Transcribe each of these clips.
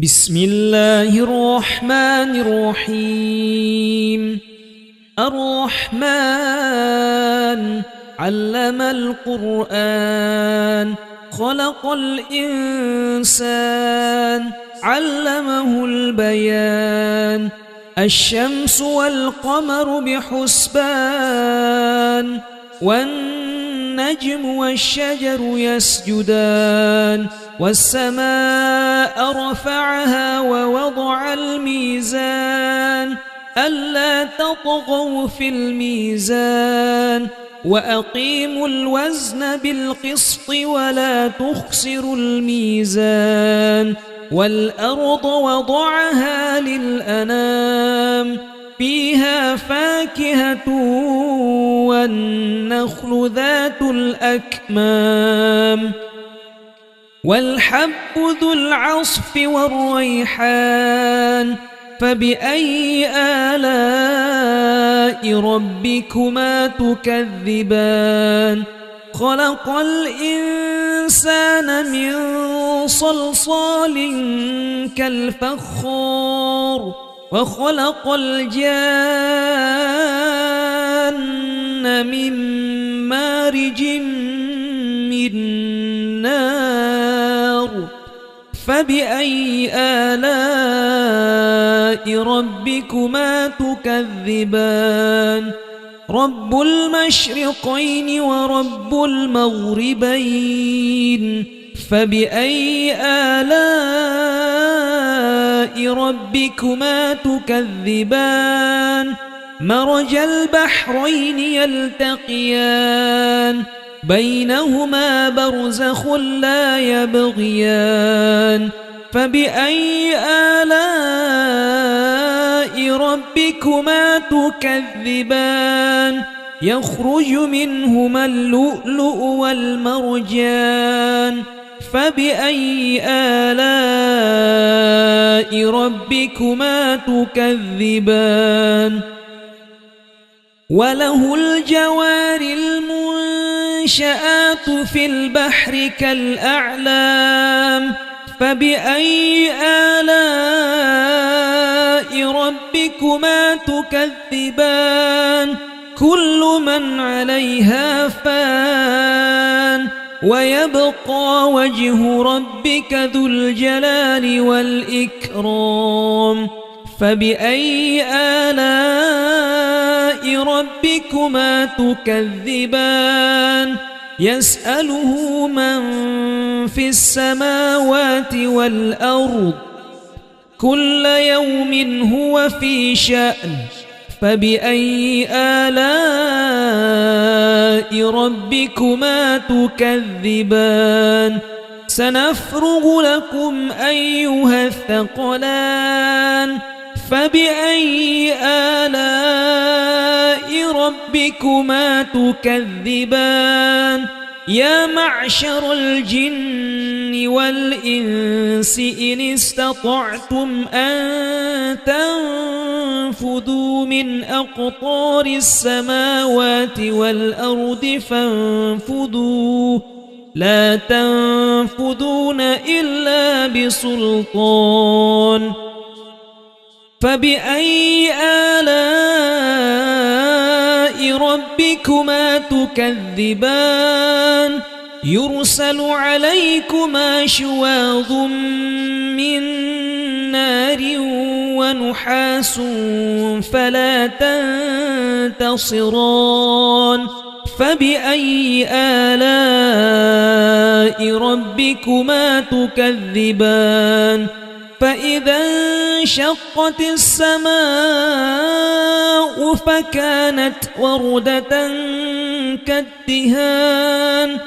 بسم الله الرحمن الرحيم. الرحمن علم القرآن خلق الإنسان علمه البيان. الشمس والقمر بحسبان والنجم والشجر يسجدان. والسماء رفعها ووضع الميزان ألا تطغوا في الميزان وأقيموا الوزن بالقسط ولا تخسروا الميزان. والأرض وضعها للأنام فيها فاكهة والنخل ذات الأكمام والحب ذو العصف والريحان. فبأي آلاء ربكما تكذبان؟ خلق الإنسان من صلصال كالفخار وخلق الجان من مارج من نار. فبأي آلاء ربكما تكذبان؟ رب المشرقين ورب المغربين. فبأي آلاء ربكما تكذبان؟ مرج البحرين يلتقيان بينهما برزخ لا يبغيان. فبأي آلاء ربكما تكذبان؟ يخرج منهما اللؤلؤ والمرجان. فبأي آلاء ربكما تكذبان؟ وله الجوار المنشآت في البحر كالأعلام. فبأي آلاء ربكما تكذبان؟ كل من عليها فان ويبقى وجه ربك ذو الجلال والإكرام. فبأي آلاء ربكما تكذبان؟ يسأله من في السماوات والأرض كل يوم هو في شأن. فبأي آلاء ربكما تكذبان؟ سنفرغ لكم أيها الثقلان. فبأي آلاء ربكما تكذبان؟ يا معشر الجن والإنس إن استطعتم أن تنفذوا من أقطار السماوات والأرض فانفذوا لا تنفذون إلا بسلطان. فبأي آلاء ربكما تكذبان؟ يرسل عليكما شواظ من نار ونحاس فلا تنتصران. فبأي آلاء ربكما تكذبان؟ فإذا انشقت السماء فكانت وردة كالدهان.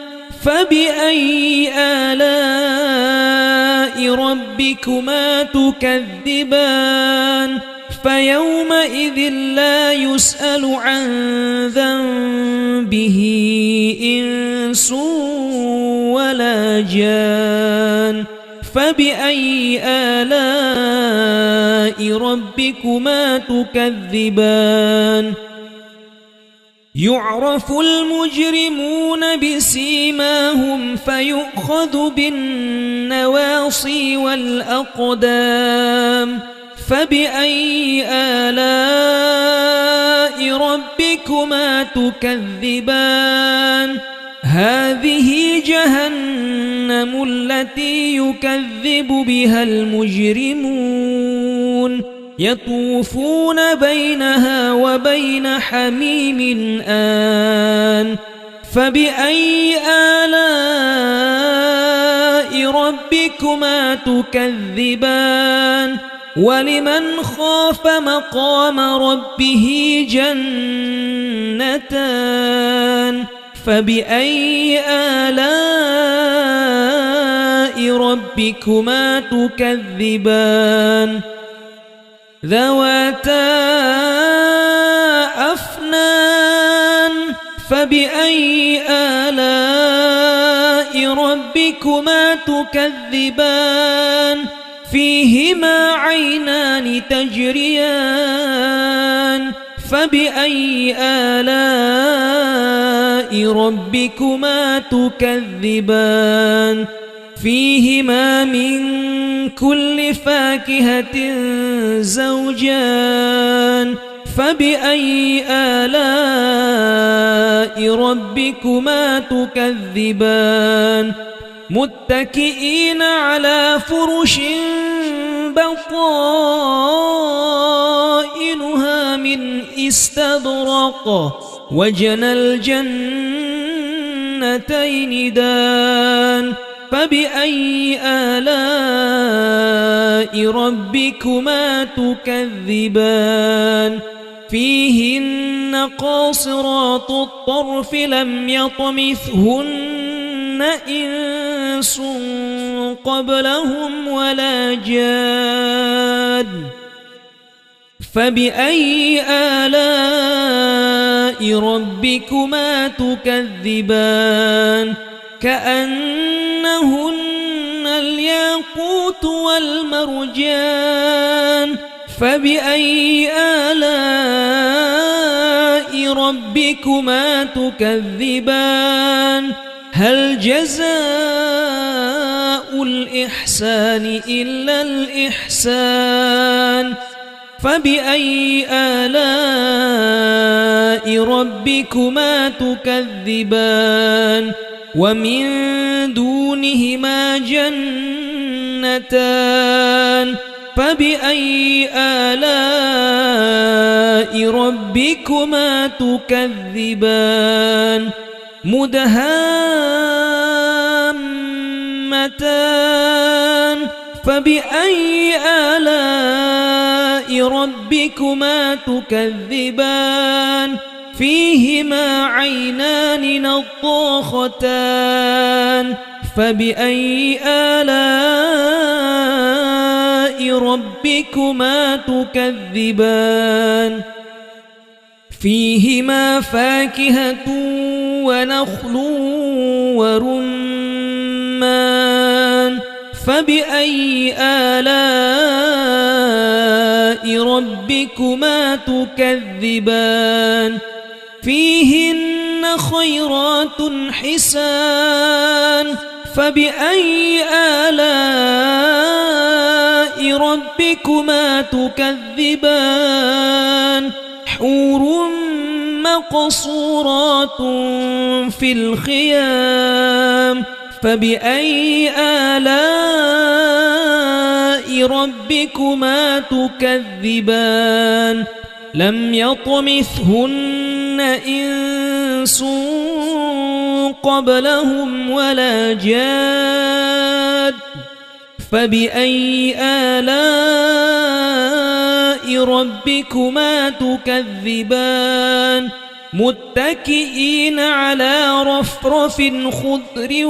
فبأي آلاء ربكما تكذبان؟ فيومئذ لا يسأل عن ذنبه إنس ولا جان. فبأي آلاء ربكما تكذبان؟ يعرف المجرمون بسيماهم فيؤخذ بالنسبة النواصي والأقدام فبأي آلاء ربكما تكذبان هذه جهنم التي يكذب بها المجرمون يطوفون بينها وبين حميم آن فبأي آلاء ربكما تكذبان ولمن خاف مقام ربه جنتان فبأي آلاء ربكما تكذبان ذواتا أفنان فبأي آلاء ربكما تكذبان فيهما عينان تجريان فبأي آلاء ربكما تكذبان فيهما من كل فاكهة زوجان فبأي آلاء ربكما تكذبان متكئين على فرش بطائنها من استبرق وجنى الجنتين دان فبأي آلاء ربكما تكذبان فيهن قاصرات الطرف لم يطمثهن إنس قبلهم ولا جان فبأي آلاء ربكما تكذبان كأنهن الياقوت والمرجان فبأي آلاء ربكما تكذبان هل جزاء الإحسان إلا الإحسان فبأي آلاء ربكما تكذبان ومن دونهما جنتان فبأي آلاء ربكما تكذبان مدهامتان فبأي آلاء ربكما تكذبان فيهما عينان نضاختان فبأي آلاء ربكما تكذبان فيهما فاكهة ونخل ورمان فبأي آلاء ربكما تكذبان فيهن خيرات حسان فبأي آلاء ربكما تكذبان حور مقصورات في الخيام فبأي آلاء ربكما تكذبان لم يطمثهن إنس قبلهم ولا جاد فبأي آلاء ربكما تكذبان متكئين على رفرف خضر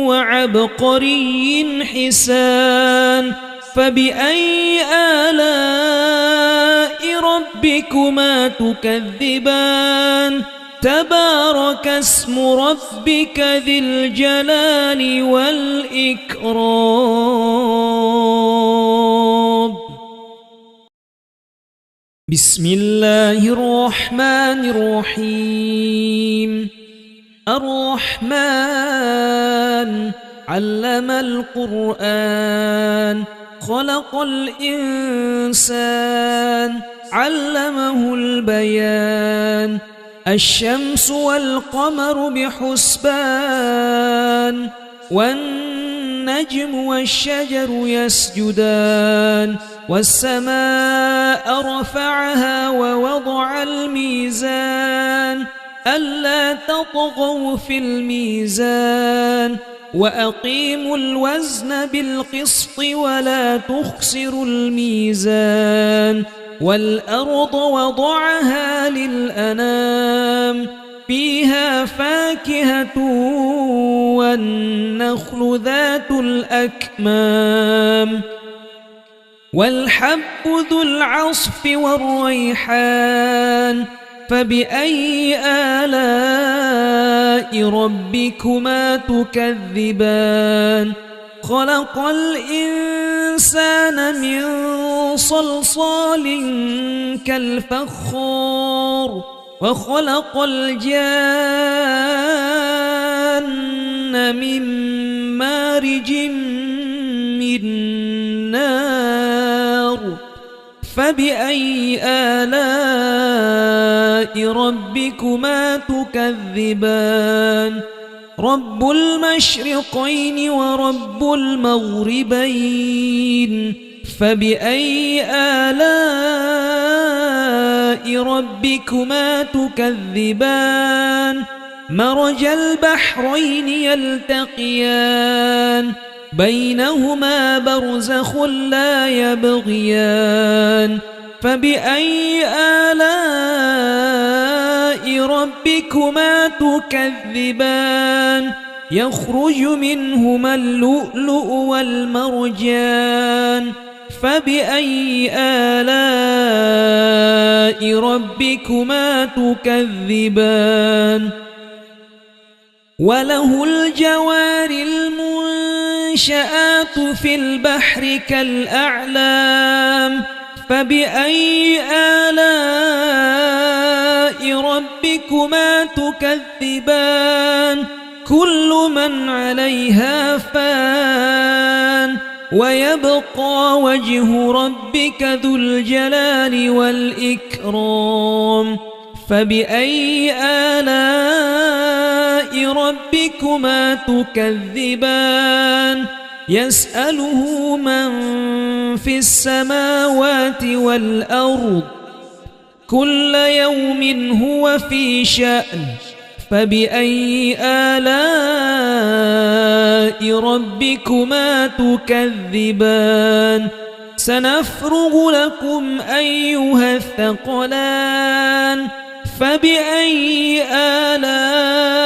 وعبقري حسان فبأي آلاء ربكما تكذبان تبارك اسم ربك ذي الجلال والإكرام بسم الله الرحمن الرحيم الرحمن علم القرآن خلق الإنسان علمه البيان الشمس والقمر بحسبان والنجم والشجر يسجدان والسماء رفعها ووضع الميزان ألا تطغوا في الميزان وأقيموا الوزن بالقسط ولا تخسروا الميزان والأرض وضعها للأنام فيها فاكهة والنخل ذات الأكمام والحب ذو العصف والريحان فبأي آلاء ربكما تكذبان خلق الإنسان من صلصال كالفخار وخلق الجان من مارج من نار فبأي آلاء ربكما تكذبان رب المشرقين ورب المغربين فبأي آلاء ربكما تكذبان مرج البحرين يلتقيان بينهما برزخ لا يبغيان فبأي آلاء ربكما تكذبان يخرج منهما اللؤلؤ والمرجان فبأي آلاء ربكما تكذبان وله الجوار المنشآت في البحر كالأعلام فبأي آلاء ربكما تكذبان كل من عليها فان ويبقى وجه ربك ذو الجلال والإكرام فبأي آلاء ربكما تكذبان يسأله من في السماوات والأرض كل يوم هو في شأن فبأي آلاء ربكما تكذبان سنفرغ لكم أيها الثقلان فبأي آلاء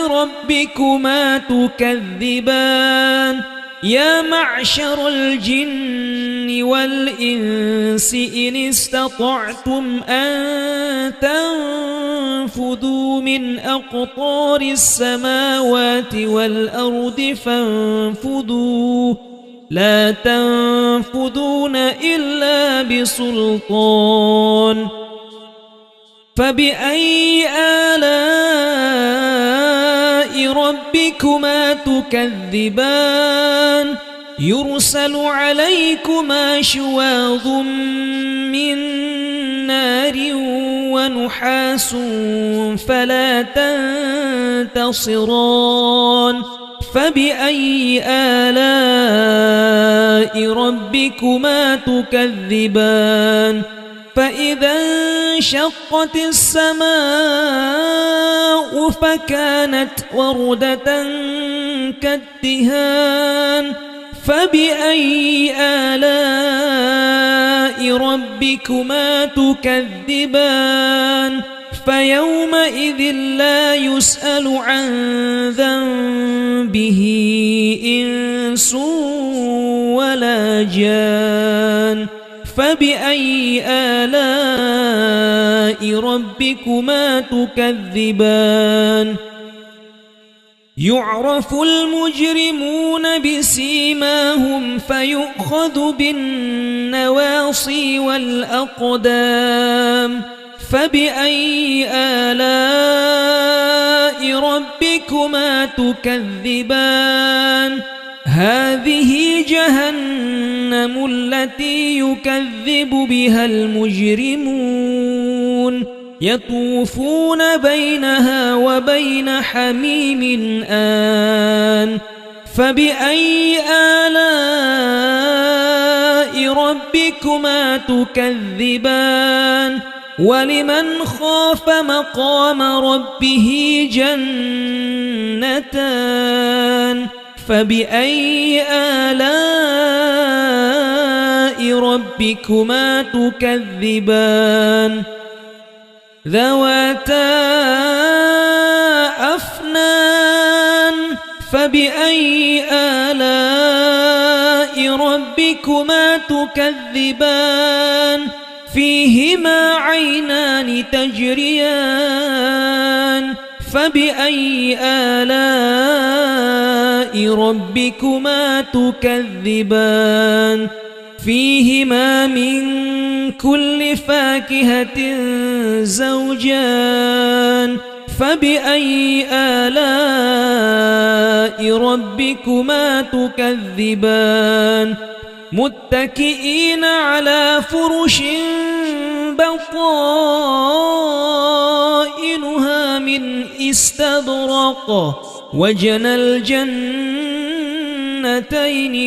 ربكما تكذبان يا معشر الجن والإنس إن استطعتم أن تنفذوا من أقطار السماوات والأرض فانفذوا لا تنفذون إلا بسلطان فبأي آلاء ربكما تكذبان يرسل عليكما شواظ من نار ونحاس فلا تنتصران فبأي آلاء ربكما تكذبان فإذا انشقت السماء فكانت وردة كالدهان فبأي آلاء ربكما تكذبان فيومئذ لا يسأل عن ذنبه إنس ولا جان فبأي آلاء ربكما تكذبان يعرف المجرمون بسيماهم فيؤخذ بالنواصي والأقدام فبأي آلاء ربكما تكذبان هذه جهنم التي يكذب بها المجرمون يطوفون بينها وبين حميم آن فبأي آلاء ربكما تكذبان ولمن خاف مقام ربه جنتان فبأي آلاء ربكما تكذبان ذواتا أفنان فبأي آلاء ربكما تكذبان فيهما عينان تجريان فبأي آلاء ربكما تكذبان فيهما من كل فاكهة زوجان فبأي آلاء ربكما تكذبان متكئين على فرش بطائنها من استبرق وجنى الجنتين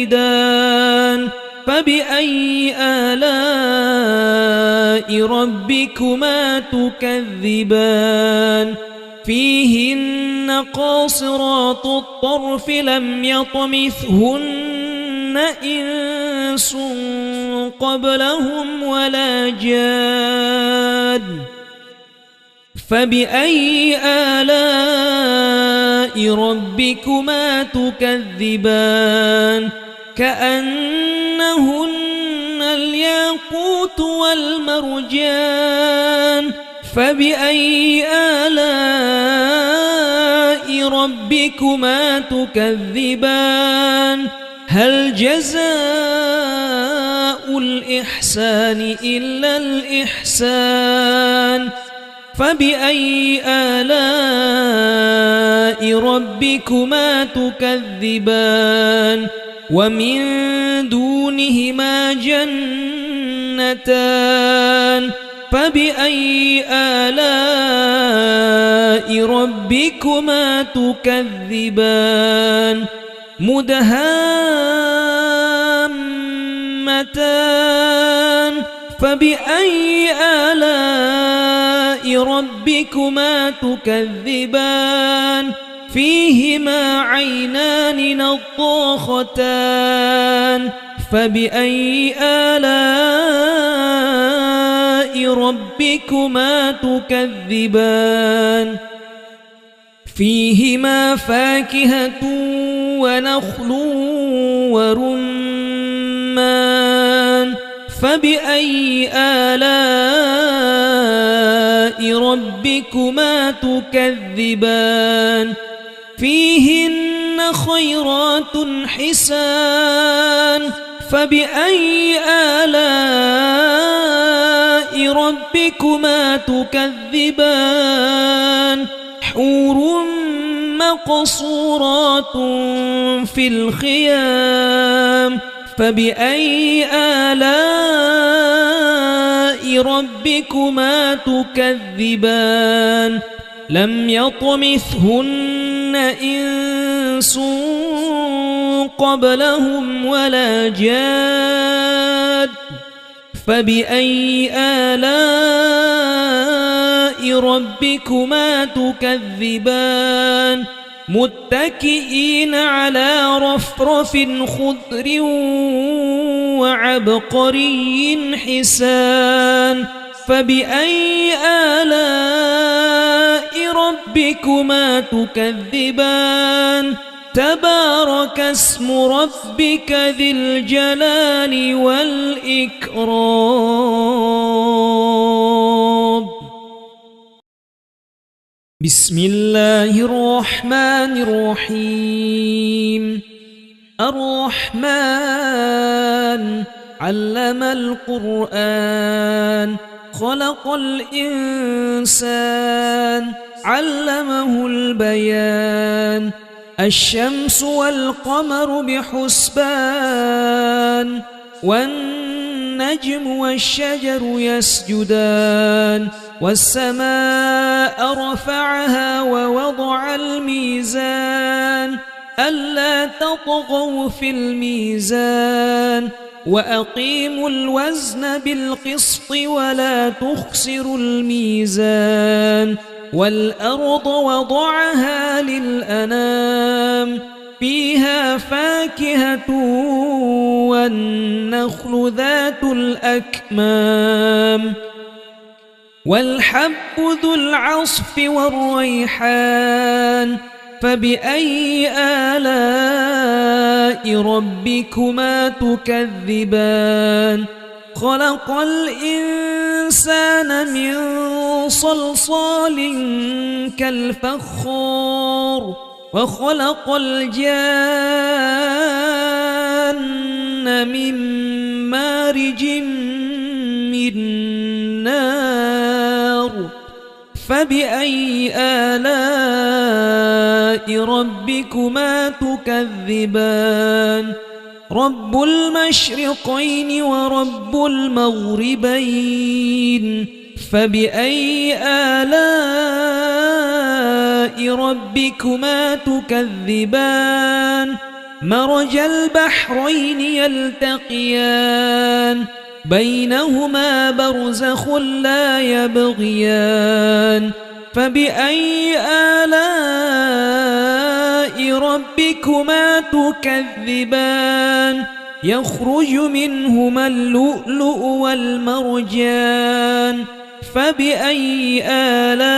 دان فبأي آلاء ربكما تكذبان فيهن قاصرات الطرف لم يطمثهن إنس قبلهم ولا جان فبأي آلاء ربكما تكذبان كأنهن الياقوت والمرجان فبأي آلاء ربكما تكذبان هل جزاء الإحسان إلا الإحسان فبأي آلاء ربكما تكذبان ومن دونهما جنتان فبأي آلاء ربكما تكذبان مدهامتان فبأي آلاء ربكما تكذبان فيهما عينان نضاختان فبأي آلاء ربكما تكذبان فيهما فاكهة ونخل ورمان فبأي آلاء ربكما تكذبان فيهن خيرات حسان فبأي آلاء ربكما تكذبان حور مقصورات في الخيام فبأي آلاء ربكما تكذبان لم يطمثهن إنس قبلهم ولا جاد فبأي آلاء ربكما تكذبان متكئين على رفرف خضر وعبقري حسان فبأي آلاء ربكما تكذبان تبارك اسم ربك ذي الجلال والإكرام بسم الله الرحمن الرحيم الرحمن علم القرآن خلق الإنسان علمه البيان الشمس والقمر بحسبان والنجم والشجر يسجدان والسماء رفعها ووضع الميزان ألا تطغوا في الميزان وأقيموا الوزن بالقسط ولا تخسروا الميزان والأرض وضعها للأنام فيها فاكهة والنخل ذات الأكمام والحب ذو العصف والريحان فبأي آلاء ربكما تكذبان خلق الإنسان من صلصال كالفخار وخلق الجان من مارج من نار فبأي آلاء ربكما تكذبان رب المشرقين ورب المغربين فبأي آلاء ربكما تكذبان مرج البحرين يلتقيان بينهما برزخ لا يبغيان فبأي آلاء ربكما تكذبان يخرج منهما اللؤلؤ والمرجان فبأي آلاء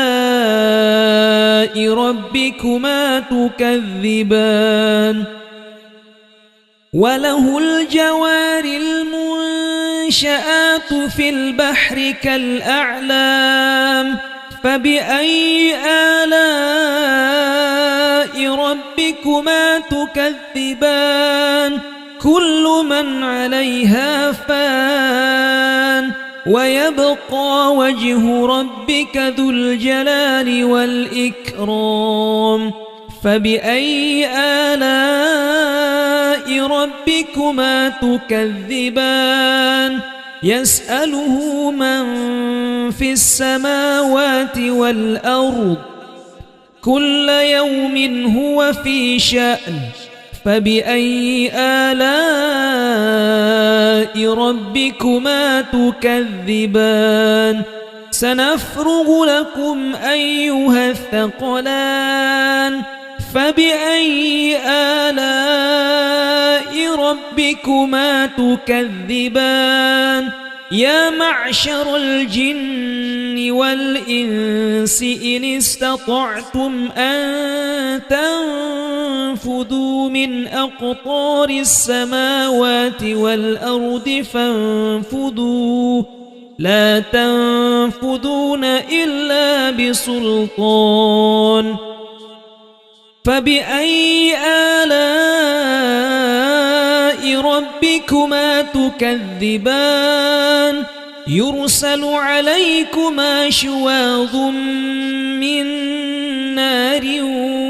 ربكما تكذبان وله الجوار المنشآت في البحر كالأعلام فبأي آلاء ربكما تكذبان كل من عليها فان ويبقى وجه ربك ذو الجلال والإكرام فبأي آلاء ربكما تكذبان يسأله من في السماوات والأرض كل يوم هو في شأن فبأي آلاء ربكما تكذبان سنفرغ لكم أيها الثقلان فبأي آلاء ربكما تكذبان يا معشر الجن والإنس إن استطعتم أن تنفذوا من أقطار السماوات والأرض فانفذوا لا تنفذون إلا بسلطان فبأي آلاء ربكما تكذبان يرسل عليكما شواظ من نار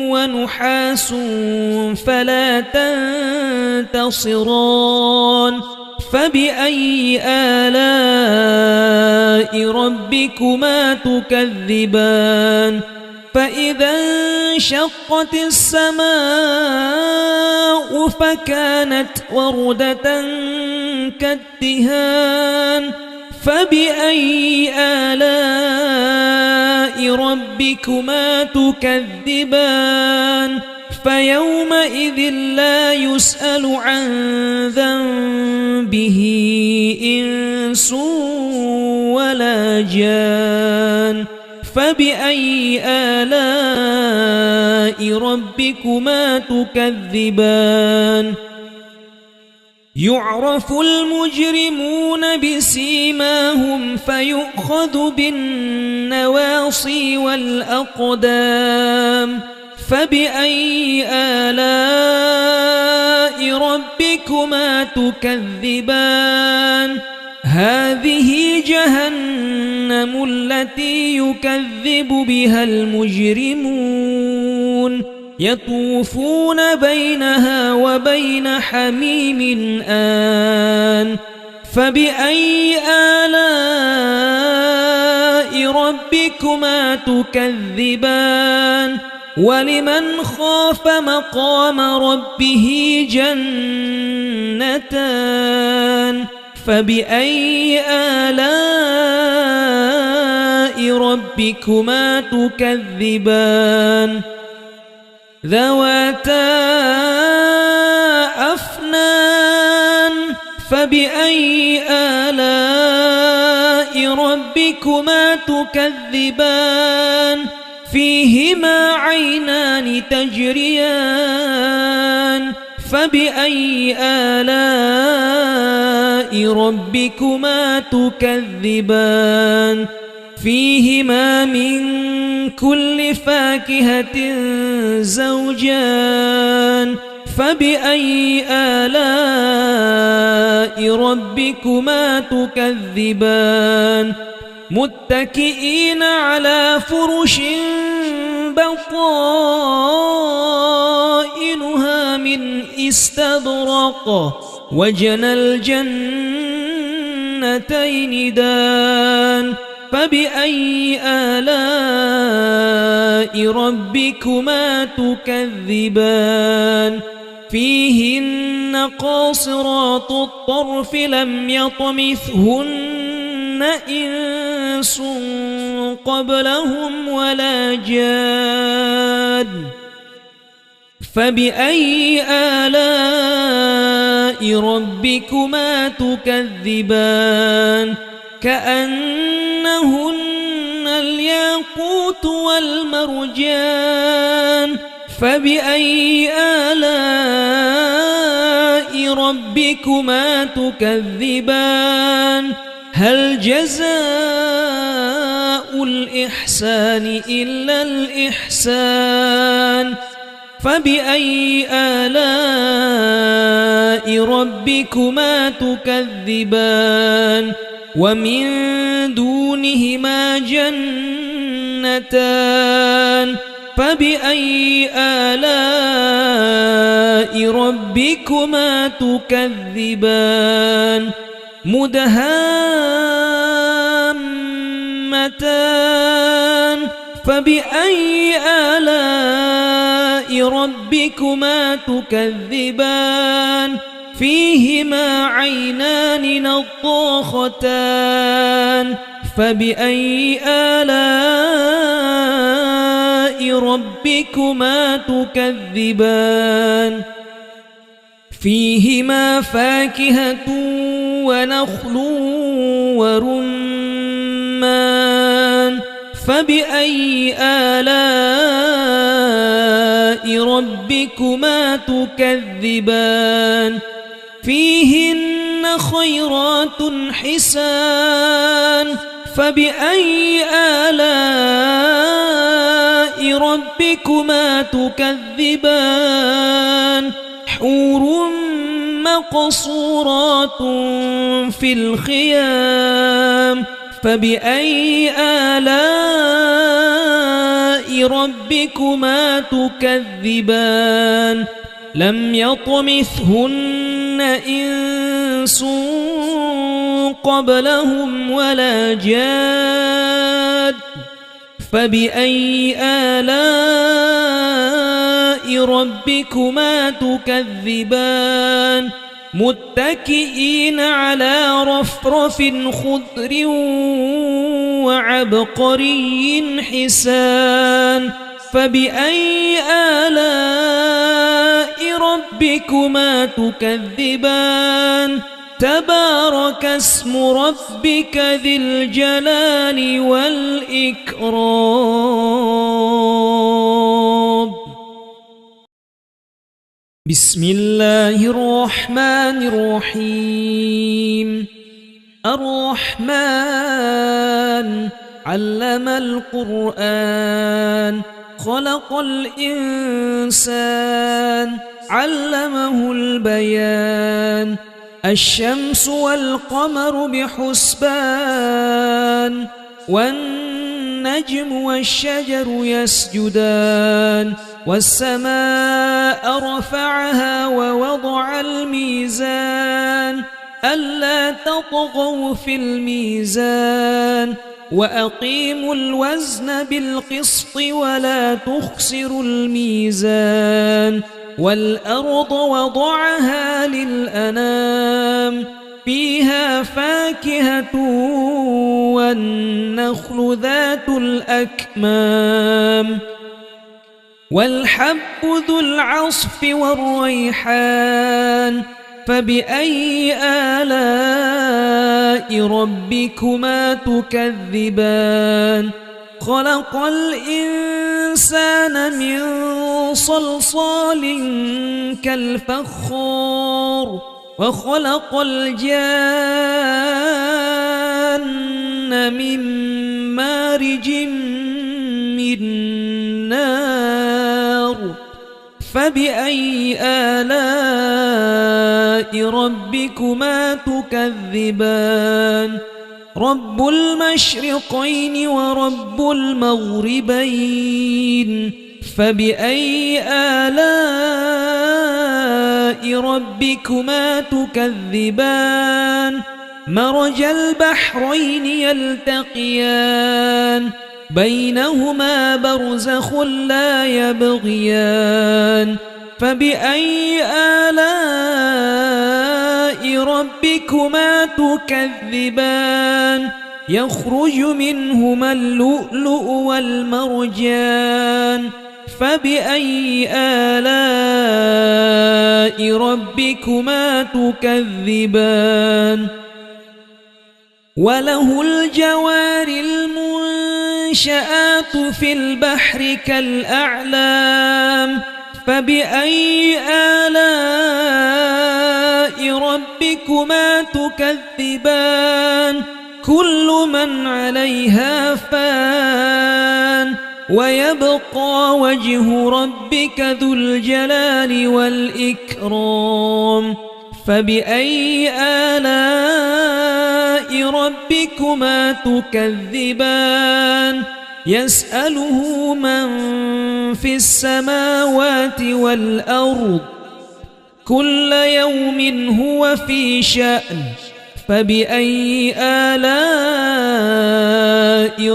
ونحاس فلا تنتصران فبأي آلاء ربكما تكذبان فإذا انشقت السماء فكانت وردة كالدهان فبأي آلاء ربكما تكذبان فيومئذ لا يسأل عن ذنبه إنس ولا جان فبأي آلاء ربكما تكذبان يعرف المجرمون بسيماهم فيؤخذ بالنواصي والأقدام فبأي آلاء ربكما تكذبان هذه جهنم التي يكذب بها المجرمون يطوفون بينها وبين حميم آن فبأي آلاء ربكما تكذبان ولمن خاف مقام ربه جنتان فبأي آلاء ربكما تكذبان ذواتا أفنان فبأي آلاء ربكما تكذبان فيهما عينان تجريان فبأي آلاء ربكما تكذبان فيهما من كل فاكهة زوجان فبأي آلاء ربكما تكذبان متكئين على فرش بطائنها من استبرق وجنى الجنتين دان فبأي آلاء ربكما تكذبان فيهن قاصرات الطرف لم يطمثهن إنس قبلهم ولا جان فبأي آلاء ربكما تكذبان كأنهن الياقوت والمرجان فبأي آلاء ربكما تكذبان هل جزاء الإحسان إلا الإحسان فبأي آلاء ربكما تكذبان ومن دونهما جنتان فبأي آلاء ربكما تكذبان مدهامتان فبأي آلاء ربكما تكذبان فيهما عينان نضاختان فبأي آلاء ربكما تكذبان فيهما فاكهة ونخل ورمان فبأي آلاء ربكما تكذبان فيهن خيرات حسان فبأي آلاء ربكما تكذبان حور مقصورات في الخيام فبأي آلاء ربكما تكذبان لم يطمثهن إنس قبلهم ولا جاد فبأي آلاء ربكما تكذبان متكئين على رفرف خضر وعبقري حسان فبأي آلاء ربكما تكذبان تبارك اسم ربك ذي الجلال والإكرام بسم الله الرحمن الرحيم الرحمن علم القرآن خلق الإنسان علمه البيان الشمس والقمر بحسبان والنجم والشجر يسجدان والسماء رفعها ووضع الميزان ألا تطغوا في الميزان وأقيموا الوزن بالقسط ولا تخسروا الميزان والأرض وضعها للأنام فيها فاكهة والنخل ذات الأكمام والحب ذو العصف والريحان فبأي آلاء ربكما تكذبان خلق الإنسان من صلصال كالفخار وخلق الجان من مارج من نار فبأي آلاء ربكما تكذبان رب المشرقين ورب المغربين فبأي آلاء ربكما تكذبان مرج البحرين يلتقيان بينهما برزخ لا يبغيان فبأي آلاء ربكما تكذبان يخرج منهما اللؤلؤ والمرجان فبأي آلاء ربكما تكذبان وله الجوار المنشآت في البحر كالأعلام فبأي آلاء ربكما تكذبان كل من عليها فان ويبقى وجه ربك ذو الجلال والإكرام فبأي آلاء ربكما تكذبان يسأله من في السماوات والأرض كل يوم هو في شأن فبأي آلاء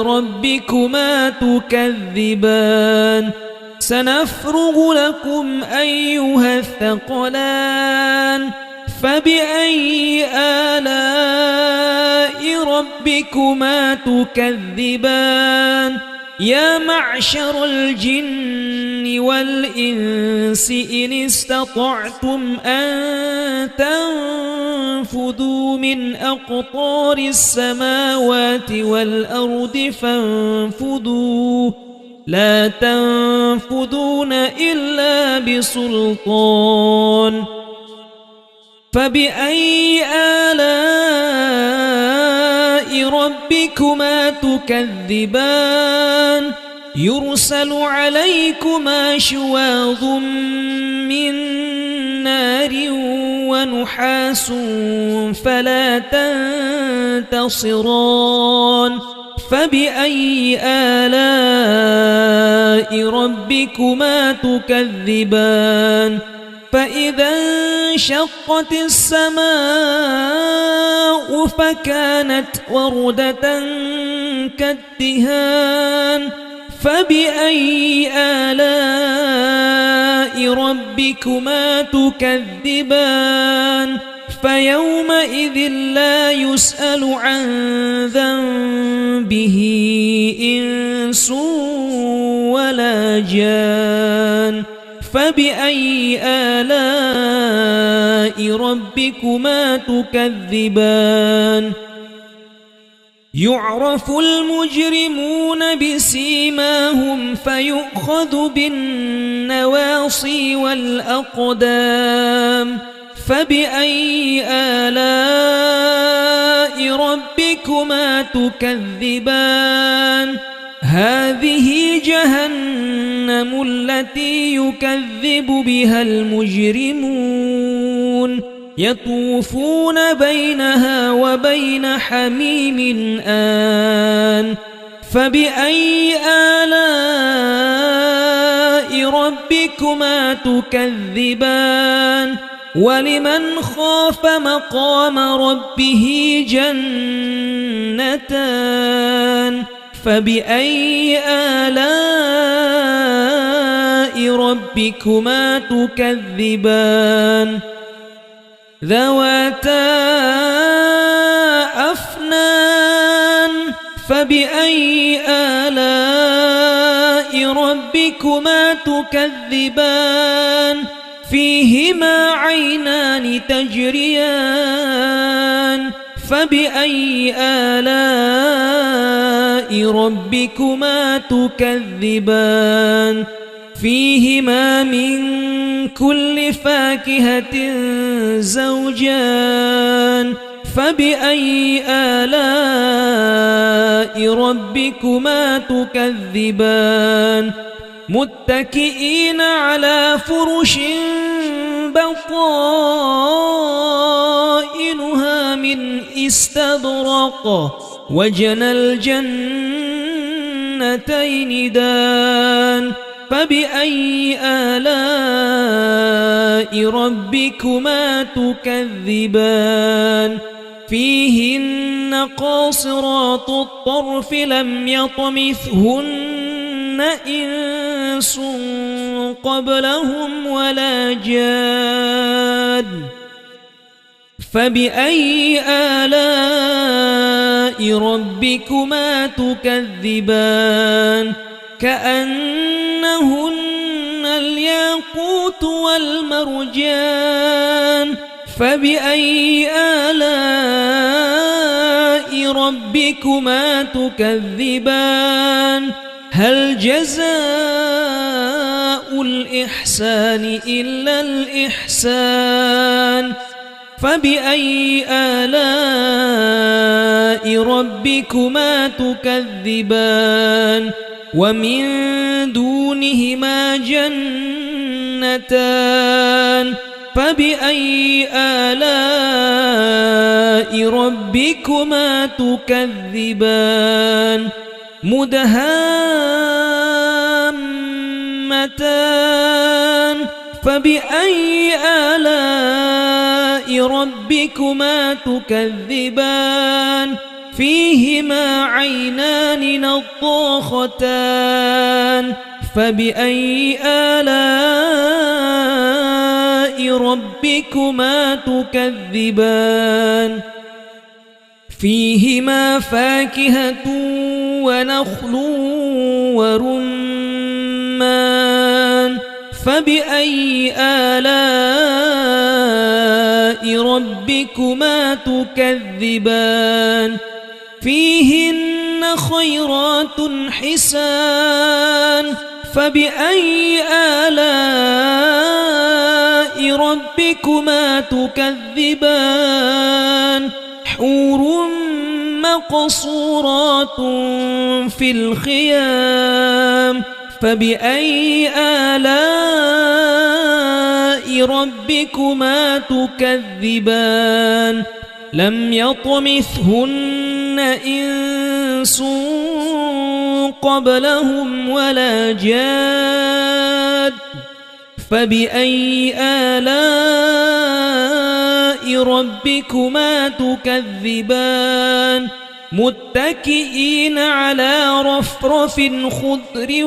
ربكما تكذبان سنفرغ لكم أيها الثقلان فبأي آلاء ربكما تكذبان يا معشر الجن والإنس إن استطعتم أن تنفذوا من أقطار السماوات والأرض فانفذوا لا تنفذون إلا بسلطان فبأي آلاء ربكما تكذبان يرسل عليكما شواظ من نار ونحاس فلا تنتصران فبأي آلاء ربكما تكذبان فإذا انشقت السماء فكانت وردة كالدهان فبأي آلاء ربكما تكذبان فيومئذ لا يسأل عن ذنبه إنس ولا جان فبأي آلاء ربكما تكذبان يعرف المجرمون بسيماهم فيؤخذ بالنواصي والأقدام فبأي آلاء ربكما تكذبان هذه جهنم التي يكذب بها المجرمون يطوفون بينها وبين حميم آن فبأي آلاء ربكما تكذبان ولمن خاف مقام ربه جنتان فبأي آلاء ربكما تكذبان ذواتا أفنان فبأي آلاء ربكما تكذبان فيهما عينان تجريان فبأي آلاء ربكما تكذبان فيهما من كل فاكهة زوجان فبأي آلاء ربكما تكذبان متكئين على فرش بطائنها من استبرق وجنى الجنتين دان فبأي آلاء ربكما تكذبان فيهن قاصرات الطرف لم يطمثهن إنس قبلهم ولا جاد فبأي آلاء ربكما تكذبان كأنهن الياقوت والمرجان فبأي آلاء ربكما تكذبان هل جزاء الإحسان إلا الإحسان فبأي آلاء ربكما تكذبان ومن دونهما جنتان فبأي آلاء ربكما تكذبان مدهامتان فبأي آلاء ربكما تكذبان فيهما عينان نضاختان فبأي آلاء ربكما تكذبان فيهما فاكهة ونخل ورمان فبأي آلاء ربكما تكذبان فيهن خيرات حسان فبأي آلاء ربكما تكذبان حور مقصورات في الخيام فبأي آلاء ربكما تكذبان لم يطمثهن إنس قبلهم ولا جاد فبأي آلاء ربكما تكذبان متكئين على رفرف خضر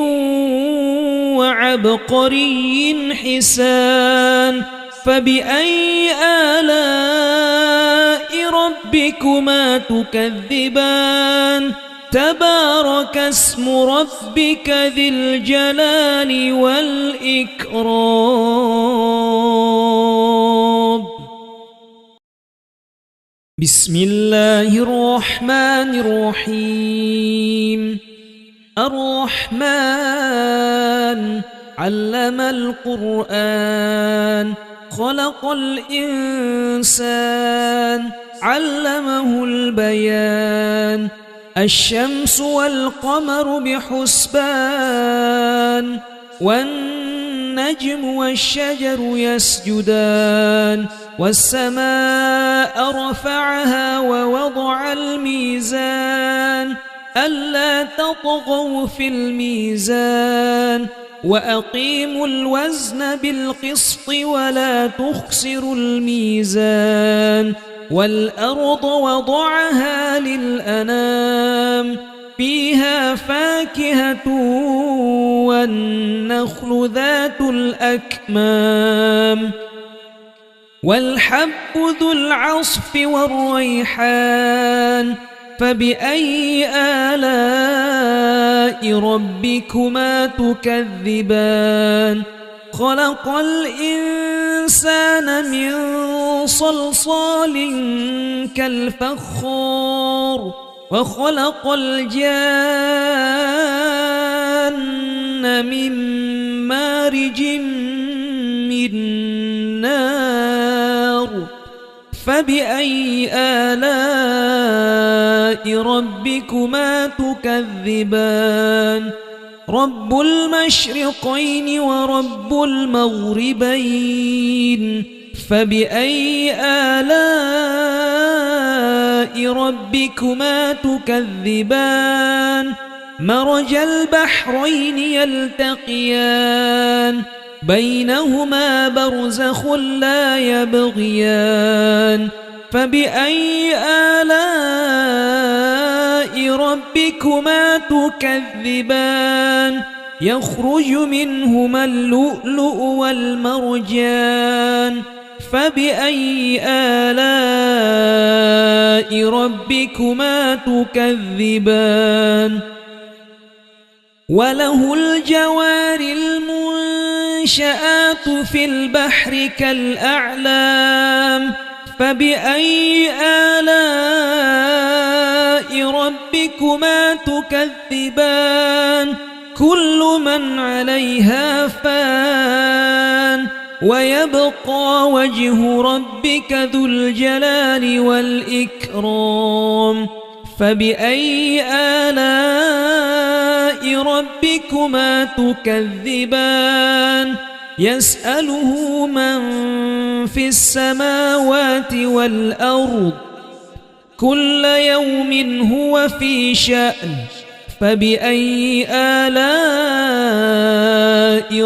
وعبقري حسان فبأي آلاء ربكما تكذبان تبارك اسم ربك ذي الجلال والإكرام بسم الله الرحمن الرحيم الرحمن علم القرآن خلق الإنسان علمه البيان الشمس والقمر بحسبان والنجم والشجر يسجدان والسماء رفعها ووضع الميزان ألا تطغوا في الميزان وأقيموا الوزن بالقسط ولا تخسروا الميزان والأرض وضعها للأنام فيها فاكهة والنخل ذات الأكمام والحب ذو العصف والريحان فبأي آلاء ربكما تكذبان خلق الإنسان من صلصال كالفخار وخلق الجان من مارج من نار فبأي آلاء ربكما تكذبان رب المشرقين ورب المغربين فبأي آلاء ربكما تكذبان مرج البحرين يلتقيان بينهما برزخ لا يبغيان فبأي آلاء ربكما تكذبان يخرج منهما اللؤلؤ والمرجان فبأي آلاء ربكما تكذبان وله الجوار المنشآت في البحر كالأعلام فبأي آلاء ربكما تكذبان كل من عليها فان ويبقى وجه ربك ذو الجلال والإكرام فبأي آلاء ربكما تكذبان يسأله من في السماوات والأرض كل يوم هو في شأن فبأي آلاء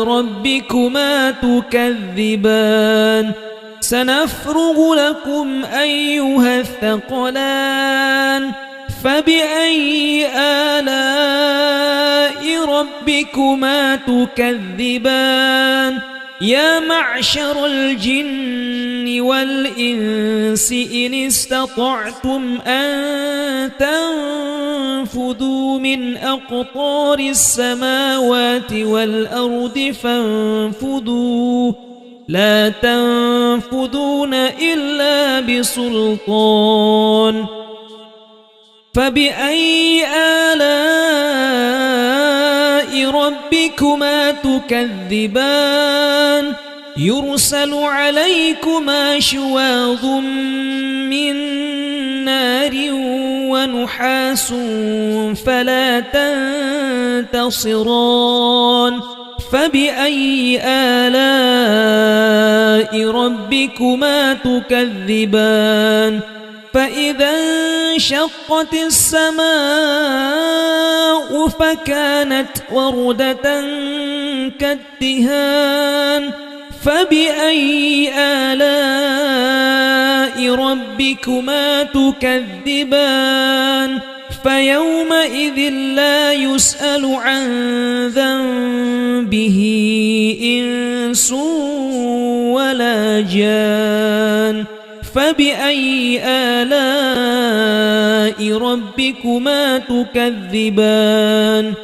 ربكما تكذبان سنفرغ لكم أيها الثقلان فبأي آلاء ربكما تكذبان يا معشر الجن والإنس إن استطعتم أن تنفذوا من أقطار السماوات والأرض فانفذوا لا تنفذون إلا بسلطان فبأي آلاء ربكما تكذبان يرسل عليكما شواظ من نار ونحاس فلا تنتصران فبأي آلاء ربكما تكذبان فإذا انشقت السماء فكانت وردة كالدهان فبأي آلاء ربكما تكذبان فيومئذ لا يسأل عن ذنبه إنس ولا جان فبأي آلاء ربكما تكذبان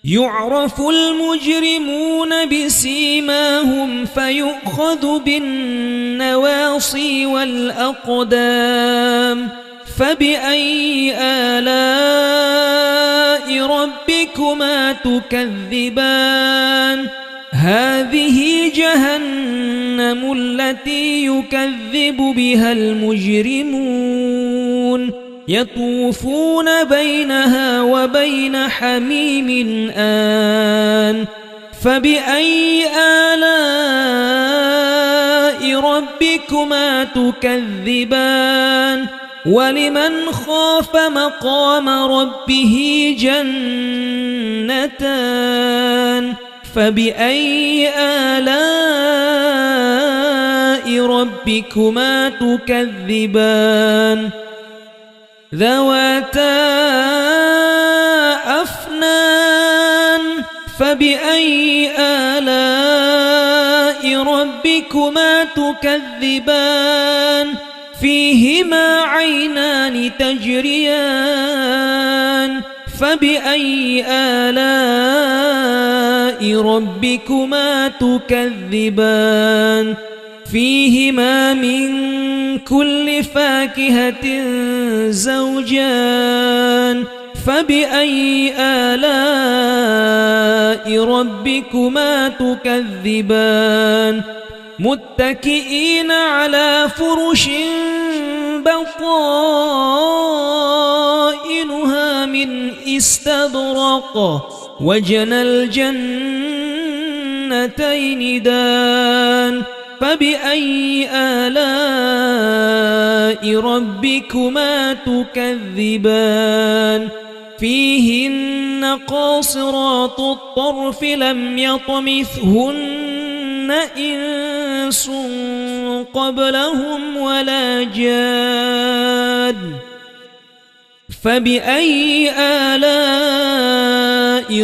يعرف المجرمون بسيماهم فيؤخذ بالنواصي والأقدام فبأي آلاء ربكما تكذبان هذه جهنم التي يكذب بها المجرمون يطوفون بينها وبين حميم آن فبأي آلاء ربكما تكذبان ولمن خاف مقام ربه جنتان فبأي آلاء ربكما تكذبان ذواتا أفنان فبأي آلاء ربكما تكذبان فيهما عينان تجريان فبأي آلاء ربكما تكذبان فيهما من كل فاكهة زوجان فبأي آلاء ربكما تكذبان متكئين على فرش بطائنها من استبرق وجنى الجنتين دان فبأي آلاء ربكما تكذبان فيهن قاصرات الطرف لم يطمثهن إنس قبلهم ولا جان فبأي آلاء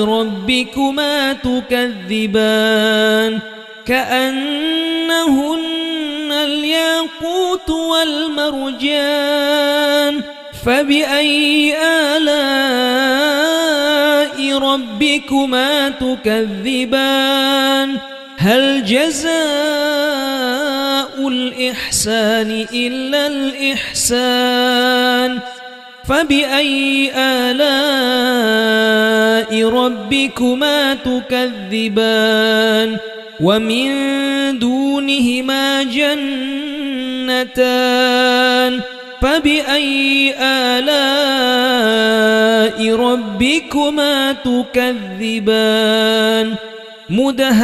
ربكما تكذبان كأنهن الياقوت والمرجان فبأي آلاء ربكما تكذبان هل جزاء الإحسان إلا الإحسان فبأي آلاء ربكما تكذبان ومن دونهما جنتان فبأي آلاء ربكما تكذبان مدهامتان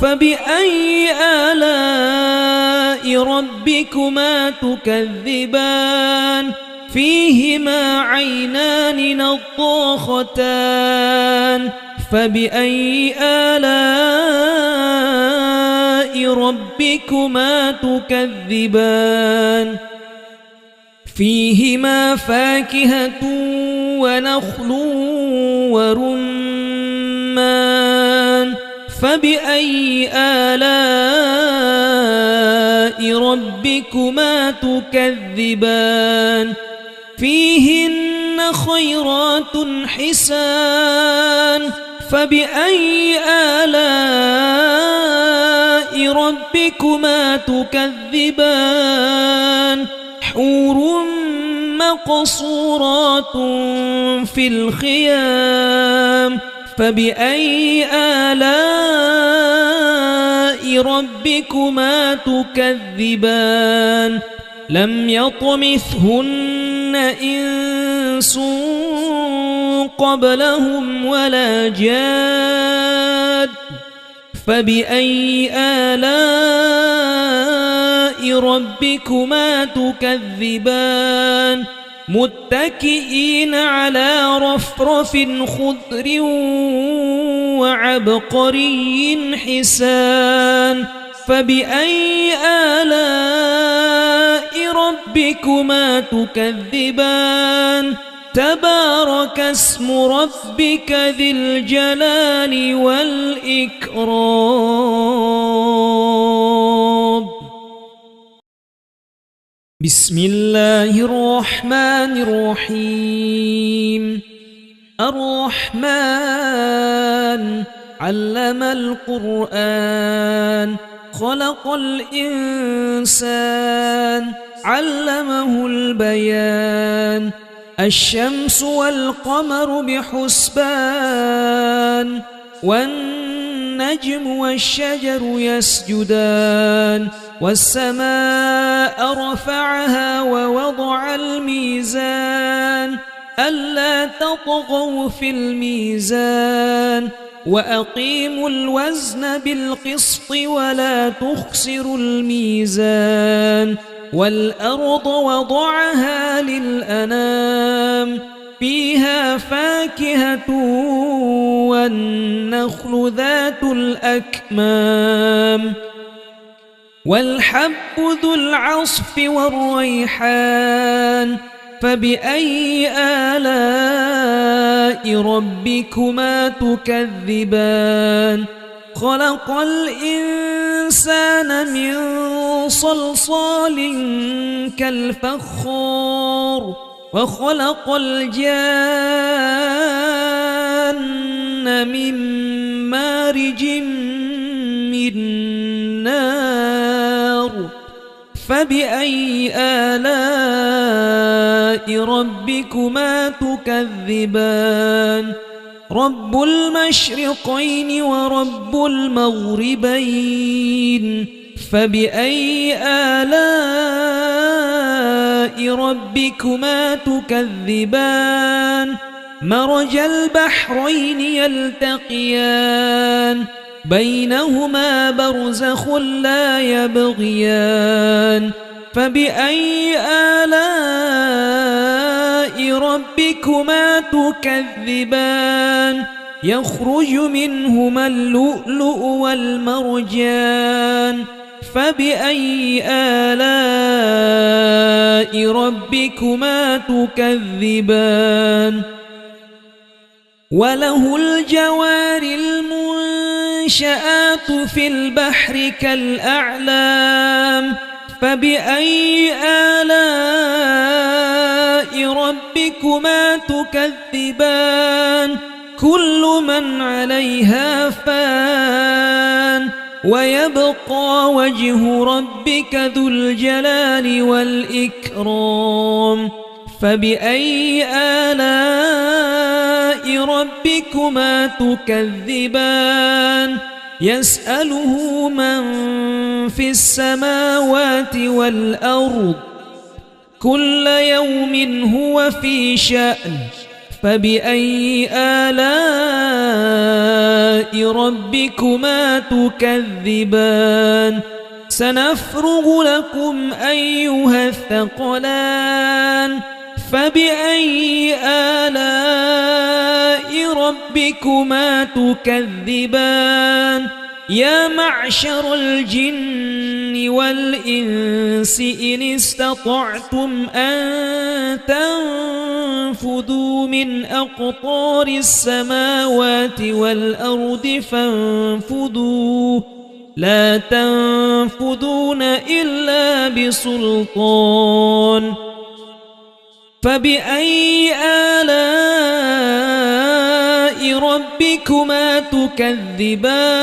فبأي آلاء ربكما تكذبان فيهما عينان نضاختان فبأي آلاء ربكما تكذبان فيهما فاكهة ونخل ورمان فبأي آلاء ربكما تكذبان فيهن خيرات حسان فبأي آلاء ربكما تكذبان حور مقصورات في الخيام فبأي آلاء ربكما تكذبان لم يطمثهن إنس قبلهم ولا جاد فبأي آلاء ربكما تكذبان متكئين على رفرف خضر وعبقري حسان فبأي آلاء ربكما تكذبان تبارك اسم ربك ذي الجلال والإكرام بسم الله الرحمن الرحيم الرحمن علم القرآن خلق الإنسان علمه البيان الشمس والقمر بحسبان والنجم والنجم والشجر يسجدان والسماء رفعها ووضع الميزان ألا تطغوا في الميزان وأقيموا الوزن بالقسط ولا تخسروا الميزان والأرض وضعها للأنام فيها فاكهة والنخل ذات الأكمام والحب ذو العصف والريحان فبأي آلاء ربكما تكذبان خلق الإنسان من صلصال كالفخار وخلق الجان من مارج من نار فبأي آلاء ربكما تكذبان رب المشرقين ورب المغربين فبأي آلاء ربكما تكذبان مرج البحرين يلتقيان بينهما برزخ لا يبغيان فبأي آلاء ربكما تكذبان يخرج منهما اللؤلؤ والمرجان فبأي آلاء ربكما تكذبان وله الجوار المنشآت في البحر كالأعلام فبأي آلاء ربكما تكذبان كل من عليها فان ويبقى وجه ربك ذو الجلال والإكرام فبأي آلاء ربكما تكذبان يسأله من في السماوات والأرض كل يوم هو في شأن فبأي آلاء ربكما تكذبان سنفرغ لكم أيها الثقلان فبأي آلاء ربكما تكذبان يا معشر الجن والإنس إن استطعتم أن تنفذوا من أقطار السماوات والأرض فانفذوا لا تنفذون إلا بسلطان فبأي آلاء ربكما تكذبان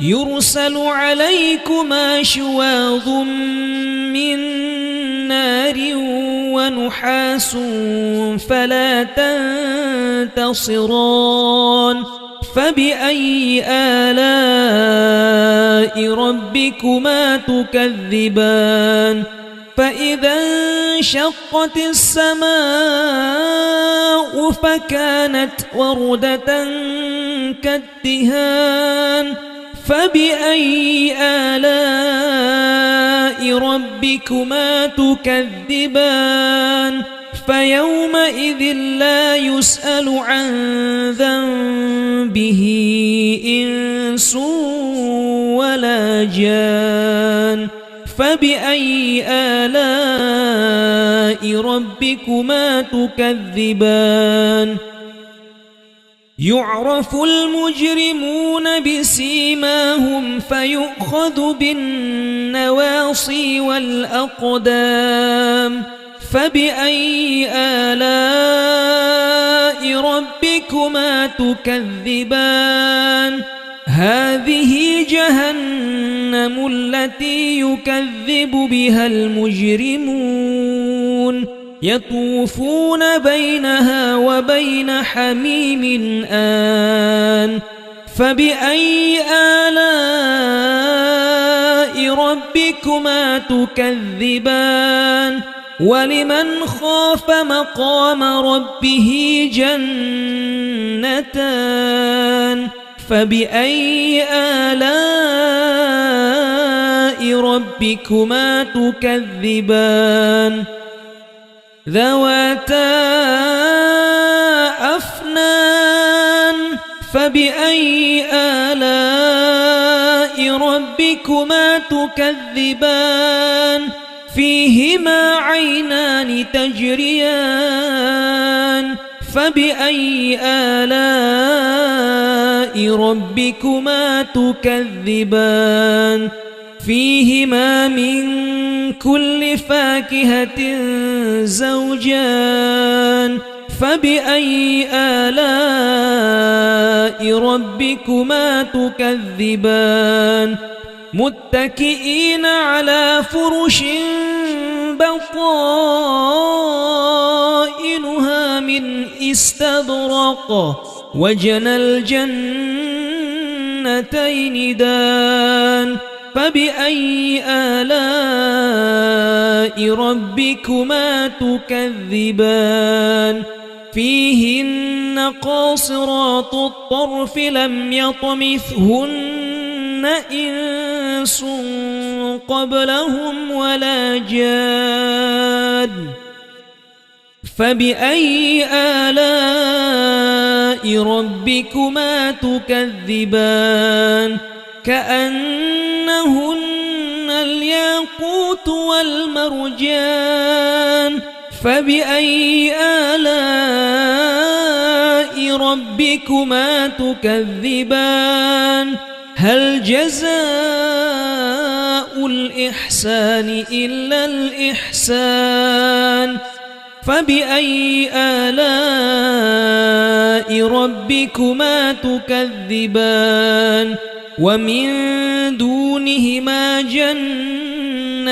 يرسل عليكما شواظ من نار ونحاس فلا تنتصران فبأي آلاء ربكما تكذبان فإذا انشقت السماء فكانت وردة كالدهان فبأي آلاء ربكما تكذبان فيومئذ لا يسأل عن ذنبه إنس ولا جان فبأي آلاء ربكما تكذبان يعرف المجرمون بسيماهم فيؤخذ بالنواصي والأقدام فبأي آلاء ربكما تكذبان هذه جهنم التي يكذب بها المجرمون يطوفون بينها وبين حميم آن فبأي آلاء ربكما تكذبان ولمن خاف مقام ربه جنتان فبأي آلاء ربكما تكذبان ذواتا أفنان فبأي آلاء ربكما تكذبان فيهما عينان تجريان فبأي آلاء ربكما تكذبان فيهما من كل فاكهة زوجان فبأي آلاء ربكما تكذبان متكئين على فرش بطائنها من استبرق وجنى الجنتين دان فبأي آلاء ربكما تكذبان فيهن قاصرات الطرف لم يطمثهن إنس قبلهم ولا جان فبأي آلاء ربكما تكذبان كأنهن الياقوت والمرجان فبأي آلاء ربكما تكذبان هل جزاء الإحسان إلا الإحسان فبأي آلاء ربكما تكذبان ومن دونهما جنتان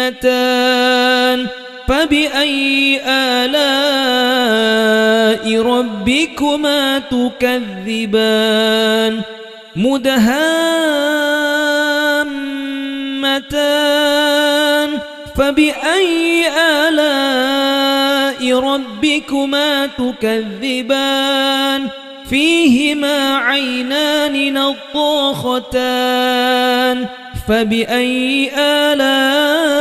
فبأي آلاء ربكما تكذبان مدهامتان فبأي آلاء ربكما تكذبان فيهما عينان نضاختان فبأي آلاء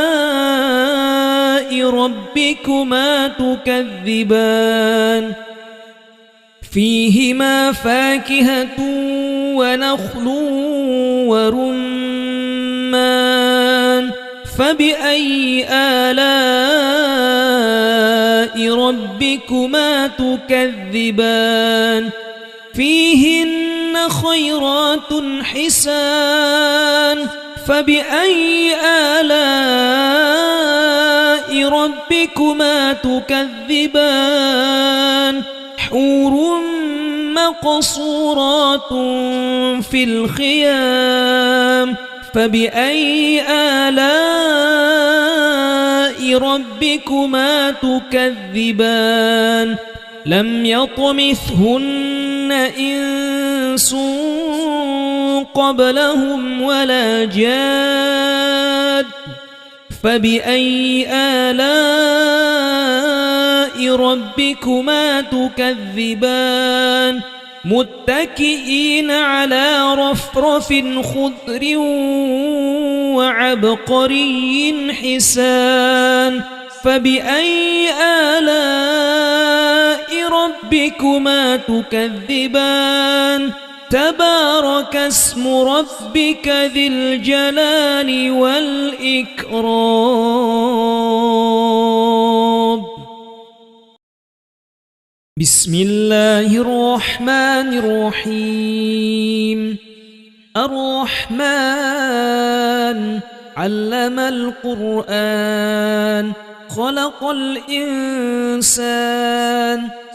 ربكما تكذبان فيهما فاكهة ونخل ورمان فبأي آلاء ربكما تكذبان فيهن خيرات حسان فبأي آلاء ربكما تكذبان حور مقصورات في الخيام فبأي آلاء ربكما تكذبان لم يطمثهن إنس قبلهم ولا جاد فبأي آلاء ربكما تكذبان متكئين على رفرف خضر وعبقري حسان فبأي آلاء ربكما تكذبان تبارك اسم ربك ذي الجلال والإكرام بسم الله الرحمن الرحيم الرحمن علم القرآن خلق الإنسان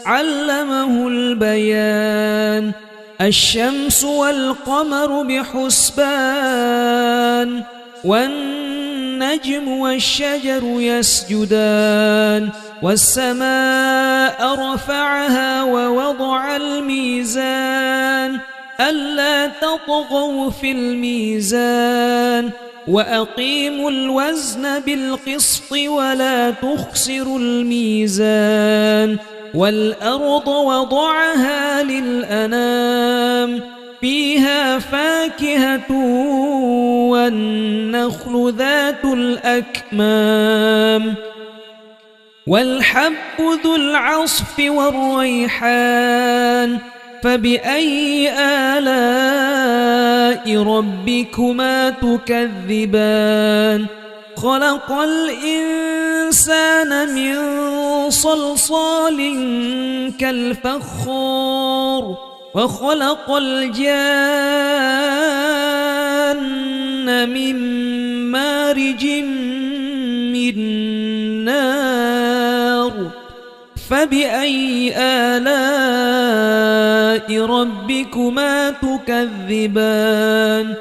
علمه البيان الشمس والقمر بحسبان والنجم والشجر يسجدان والسماء رفعها ووضع الميزان ألا تطغوا في الميزان وأقيموا الوزن بالقسط ولا تخسروا الميزان والأرض وضعها للأنام فيها فاكهة والنخل ذات الأكمام والحب ذو العصف والريحان فبأي آلاء ربكما تكذبان خلق الإنسان من صلصال كالفخار وخلق الجان من مارج من نار فبأي آلاء ربكما تكذبان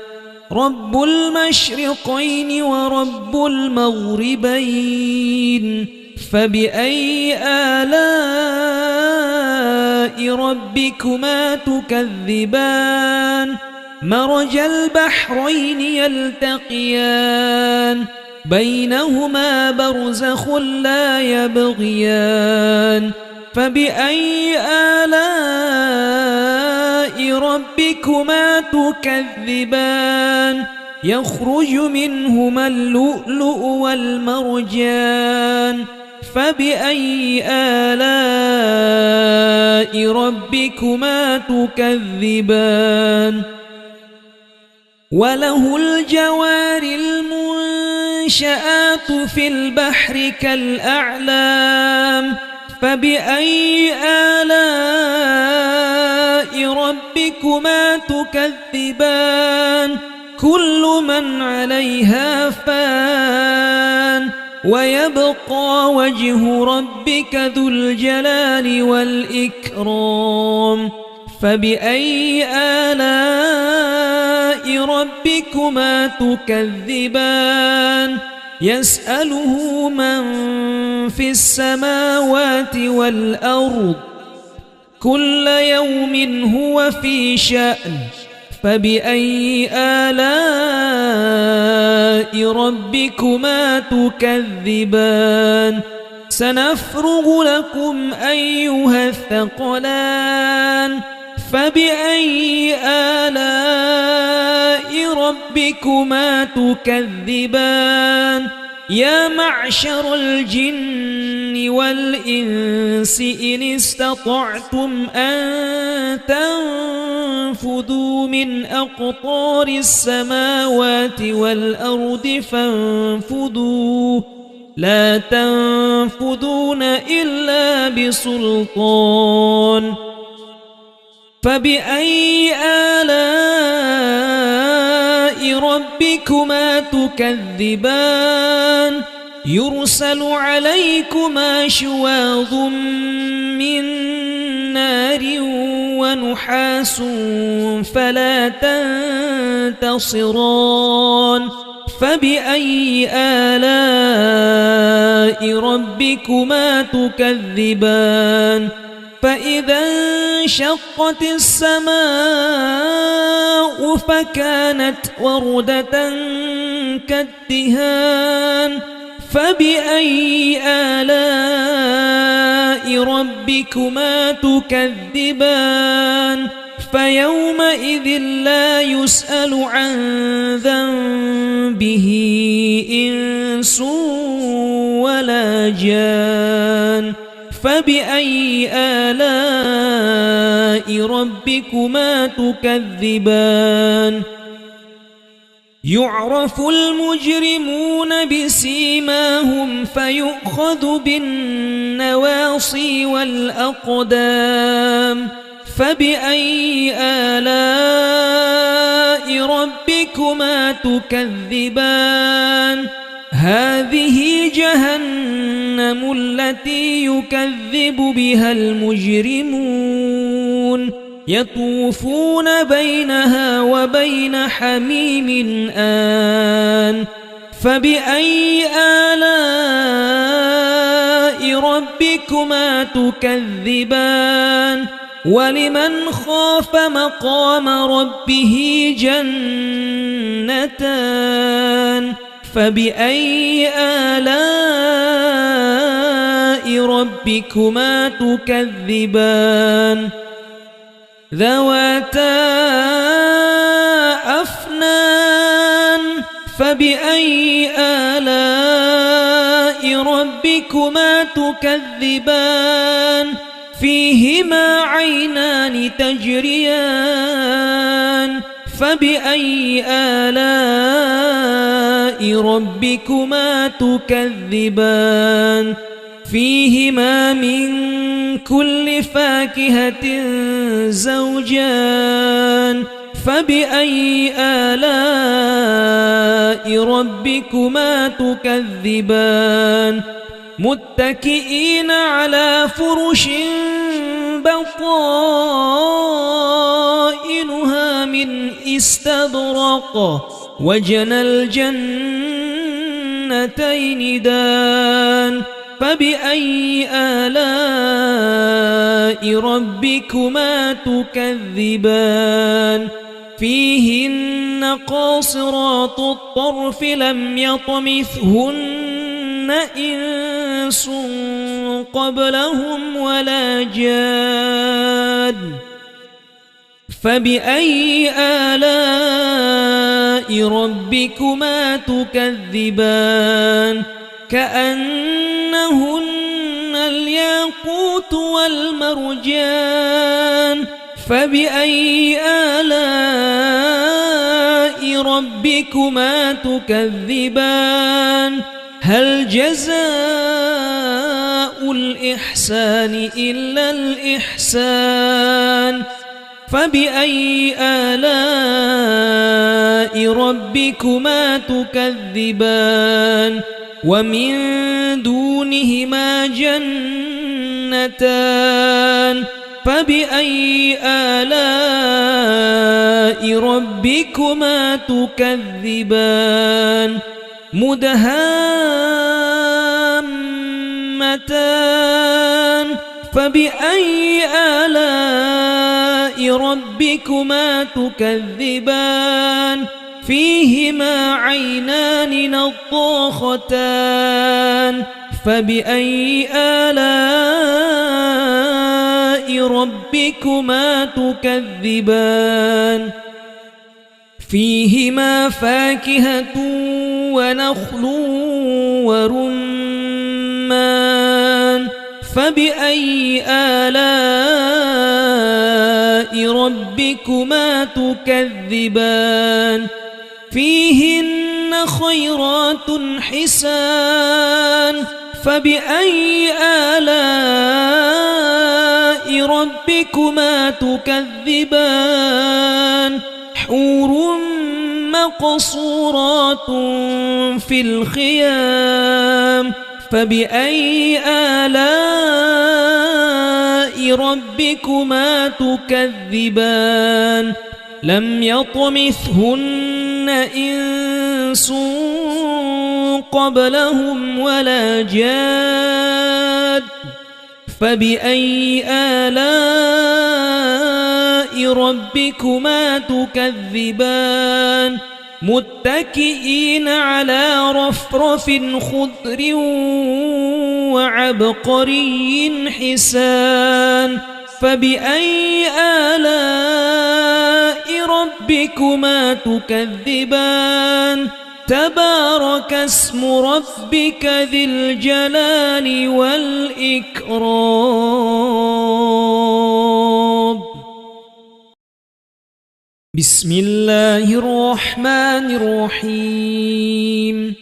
رب المشرقين ورب المغربين فبأي آلاء ربكما تكذبان مرج البحرين يلتقيان بينهما برزخ لا يبغيان فبأي آلاء ربكما تكذبان يخرج منهما اللؤلؤ والمرجان فبأي آلاء ربكما تكذبان وله الجوار المنشآت في البحر كالأعلام فبأي آلاء ربكما تكذبان كل من عليها فان ويبقى وجه ربك ذو الجلال والإكرام فبأي آلاء ربكما تكذبان يسأله من في السماوات والأرض كل يوم هو في شأن فبأي آلاء ربكما تكذبان سنفرغ لكم أيها الثقلان فبأي آلاء ربكما تكذبان يا معشر الجن والإنس إن استطعتم أن تنفذوا من أقطار السماوات والأرض فانفذوا لا تنفذون إلا بسلطان فبأي آلاء ربكما تكذبان يرسل عليكما شواظ من نار ونحاس فلا تنتصران فبأي آلاء ربكما تكذبان فإذا انشقت السماء فكانت وردة كالدهان فبأي آلاء ربكما تكذبان فيومئذ لا يسأل عن ذنبه إنس ولا جان فبأي آلاء ربكما تكذبان يعرف المجرمون بسيماهم فيؤخذ بالنواصي والأقدام فبأي آلاء ربكما تكذبان هذه جهنم التي يكذب بها المجرمون يطوفون بينها وبين حميم آن فبأي آلاء ربكما تكذبان ولمن خاف مقام ربه جنتان فبأي آلاء ربكما تكذبان ذواتا أفنان فبأي آلاء ربكما تكذبان فيهما عينان تجريان فبأي آلاء ربكما تكذبان فيهما من كل فاكهة زوجان فبأي آلاء ربكما تكذبان متكئين على فرش بطائنها من استبرق وجنى الجنتين دان فبأي آلاء ربكما تكذبان فيهن قاصرات الطرف لم يطمثهن إنس قبلهم ولا جاد فبأي آلاء ربكما تكذبان كأنهن الياقوت والمرجان فبأي آلاء ربكما تكذبان هل جزاء الإحسان إلا الإحسان فبأي آلاء ربكما تكذبان ومن دونهما جنتان فبأي آلاء ربكما تكذبان مدهامتان فبأي آلاء ربكما تكذبان فيهما عينان نضاختان فبأي آلاء ربكما تكذبان فيهما فاكهة ونخل ورمان فبأي آلاء ربكما تكذبان فيهن خيرات حسان فبأي آلاء ربكما تكذبان حور مقصورات في الخيام فبأي آلاء ربكما تكذبان لم يطمثهن إنس قبلهم ولا جاد فبأي آلاء ربكما تكذبان متكئين على رفرف خضر وعبقري حسان فبأي آلاء ربكما تكذبان تبارك اسم ربك ذي الجلال والإكرام بسم الله الرحمن الرحيم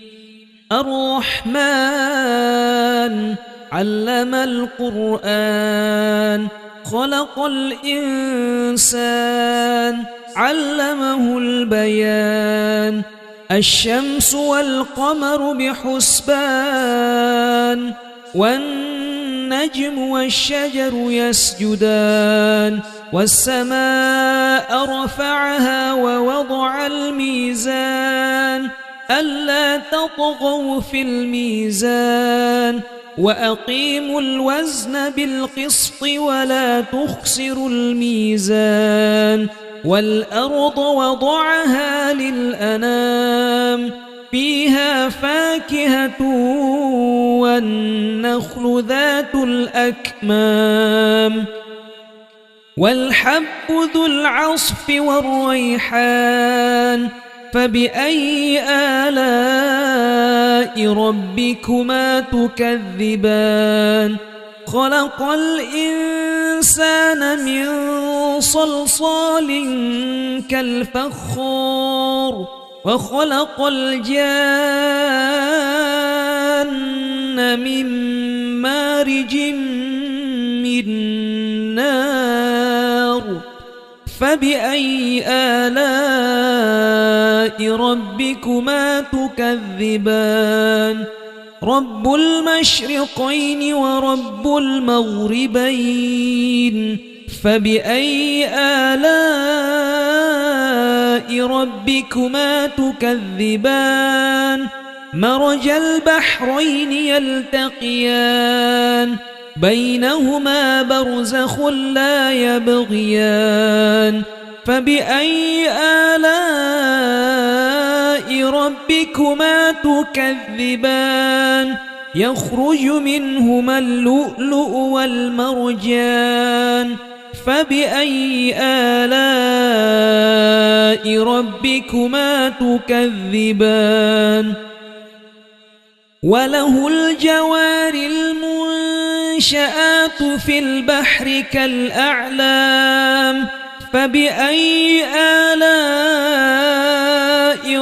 الرحمن علم القرآن خلق الإنسان علمه البيان الشمس والقمر بحسبان والنجم والشجر يسجدان والسماء رفعها ووضع الميزان ألا تطغوا في الميزان وأقيموا الوزن بالقسط ولا تخسروا الميزان والأرض وضعها للأنام فيها فاكهة والنخل ذات الأكمام والحب ذو العصف والريحان فبأي آلاء ربكما تكذبان خلق الإنسان من صلصال كالفخار وخلق الجان من مارج من نار فبأي آلاء ربكما تكذبان رب المشرقين ورب المغربين فبأي آلاء ربكما تكذبان مرج البحرين يلتقيان بينهما برزخ لا يبغيان فبأي آلاء ربكما تكذبان يخرج منهما اللؤلؤ والمرجان فبأي آلاء ربكما تكذبان وله الجوار المنشآت في البحر كالأعلام فبأي آلاء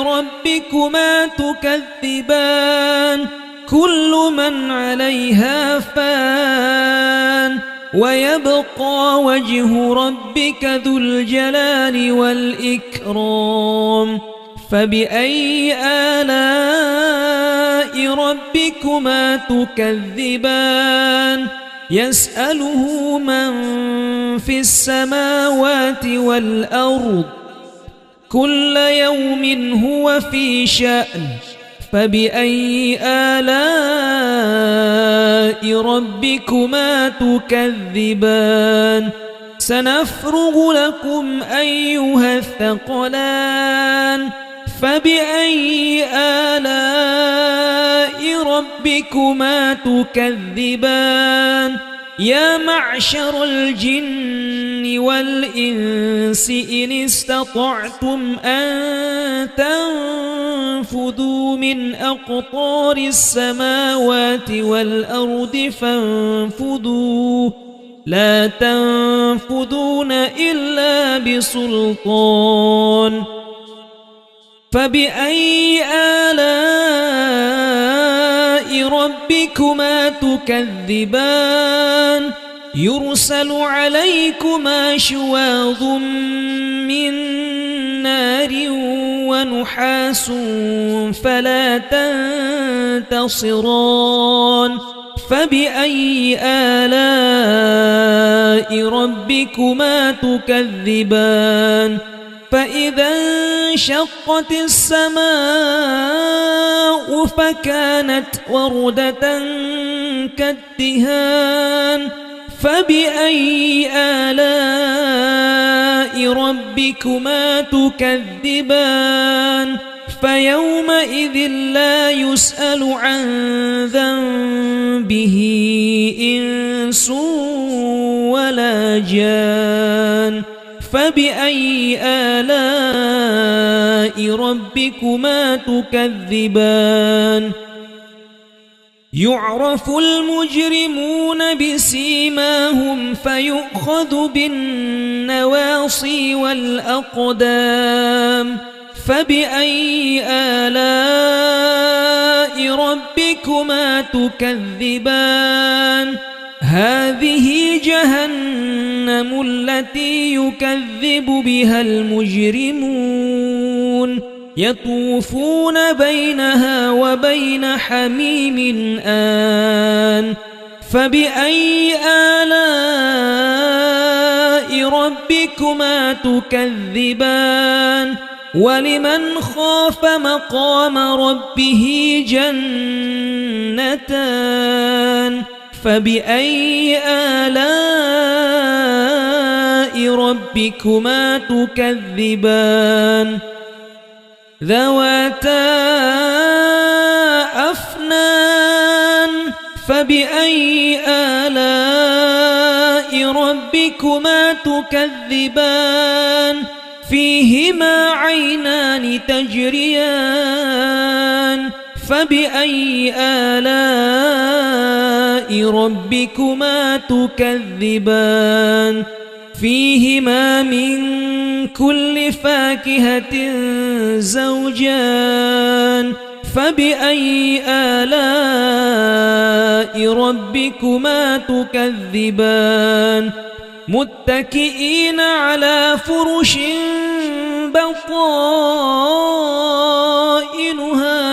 ربكما تكذبان كل من عليها فان ويبقى وجه ربك ذو الجلال والإكرام فبأي آلاء ربكما تكذبان يسأله من في السماوات والأرض كل يوم هو في شأن فبأي آلاء ربكما تكذبان سنفرغ لكم أيها الثقلان فبأي آلاء ربكما تكذبان يا معشر الجن والإنس إن استطعتم أن تنفذوا من أقطار السماوات والأرض فانفذوا لا تنفذون إلا بسلطان فبأي آلاء ربكما تكذبان يرسل عليكما شواظ من نار ونحاس فلا تنتصران فبأي آلاء ربكما تكذبان فإذا انشقت السماء فكانت وردة كالدهان فبأي آلاء ربكما تكذبان فيومئذ لا يسأل عن ذنبه إنس ولا جان فبأي آلاء ربكما تكذبان يعرف المجرمون بسيماهم فيؤخذ بالنواصي والأقدام فبأي آلاء ربكما تكذبان هذه جهنم التي يكذب بها المجرمون يطوفون بينها وبين حميم آن فبأي آلاء ربكما تكذبان ولمن خاف مقام ربه جنتان فبأي آلاء ربكما تكذبان ذواتا أفنان فبأي آلاء ربكما تكذبان فيهما عينان تجريان فبأي آلاء ربكما تكذبان فيهما من كل فاكهة زوجان فبأي آلاء ربكما تكذبان متكئين على فرش بطائنها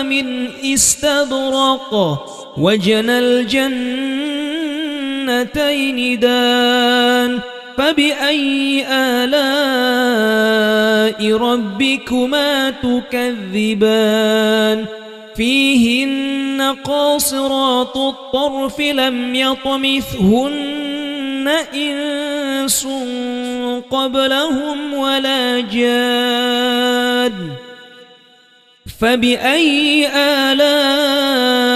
من استبرق وجنى الجنتين دان فبأي آلاء ربكما تكذبان فيهن قاصرات الطرف لم يطمثهن إنس قبلهم ولا جان فبأي آلاء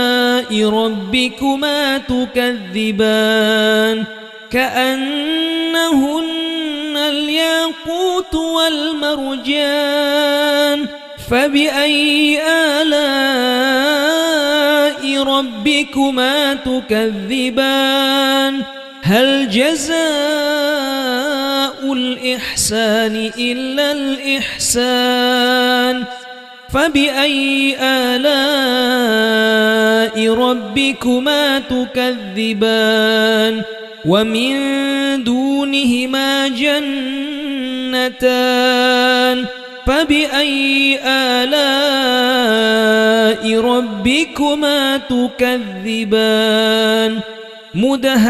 ربكما تكذبان كأنهن الياقوت والمرجان فبأي آلاء ربكما تكذبان هل جزاء الإحسان إلا الإحسان فبأي آلاء ربكما تكذبان ومن دونهما جنتان فبأي آلاء ربكما تكذبان مدهامتان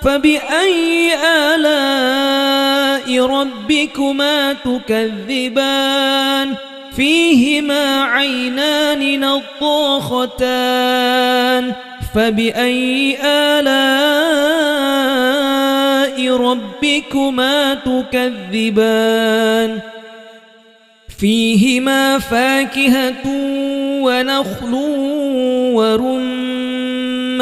فبأي آلاء ربكما تكذبان فيهما عينان نضاختان فبأي آلاء ربكما تكذبان فيهما فاكهة ونخل ورمان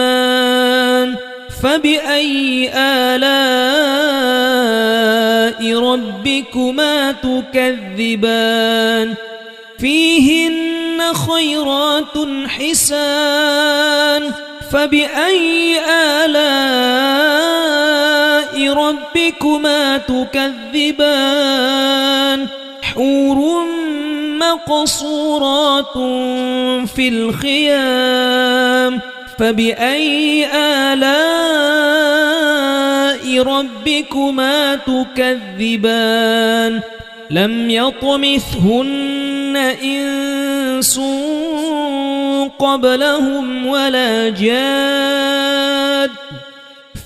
فبأي آلاء ربكما تكذبان فيهن خيرات حسان فبأي آلاء ربكما تكذبان حور مقصورات في الخيام فبأي آلاء ربكما تكذبان لم يطمثهن إنس قبلهم ولا جاد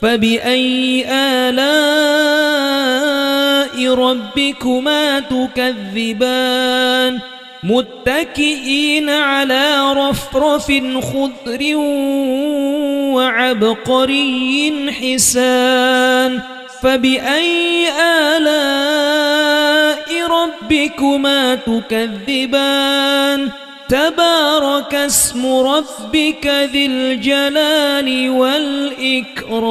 فبأي آلاء ربكما تكذبان متكئين على رفرف خضر وعبقري حسان فبأي آلاء ربكما تكذبان تبارك اسم ربك ذي الجلال والإكرام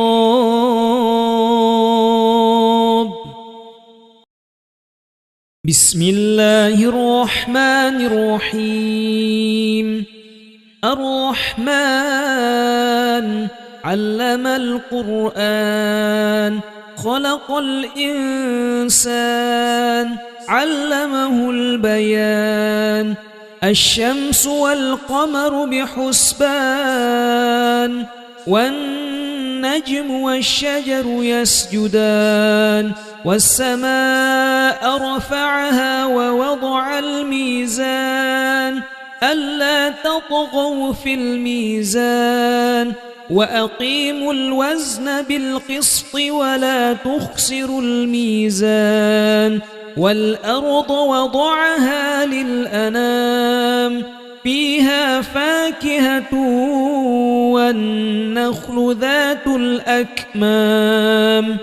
بسم الله الرحمن الرحيم الرحمن علم القرآن خلق الإنسان علمه البيان الشمس والقمر بحسبان والنجم والشجر يسجدان والسماء رفعها ووضع الميزان ألا تطغوا في الميزان وأقيموا الوزن بالقسط ولا تخسروا الميزان والأرض وضعها للأنام فيها فاكهة والنخل ذات الأكمام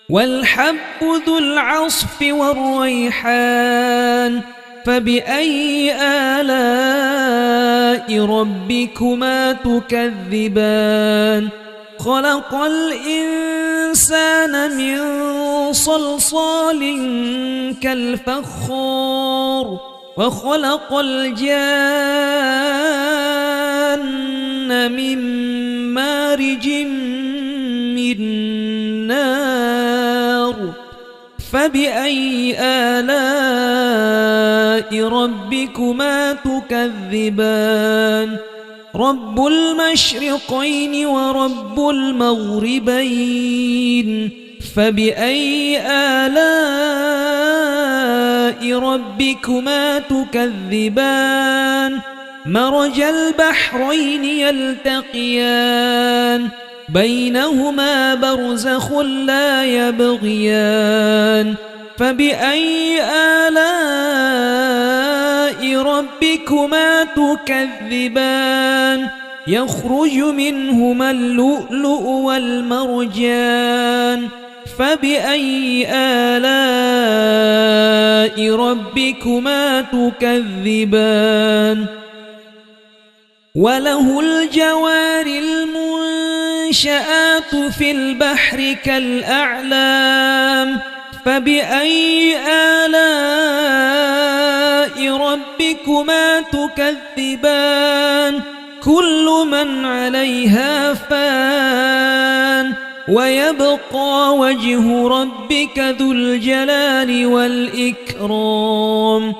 والحب ذو العصف والريحان فبأي آلاء ربكما تكذبان خلق الإنسان من صلصال كالفخار وخلق الجان من مارج من نار فبأي آلاء ربكما تكذبان رب المشرقين ورب المغربين فبأي آلاء ربكما تكذبان مرج البحرين يلتقيان بينهما برزخ لا يبغيان فبأي آلاء ربكما تكذبان يخرج منهما اللؤلؤ والمرجان فبأي آلاء ربكما تكذبان وله الجوار المنشآت في البحر كالأعلام فبأي آلاء ربكما تكذبان كل من عليها فان ويبقى وجه ربك ذو الجلال والإكرام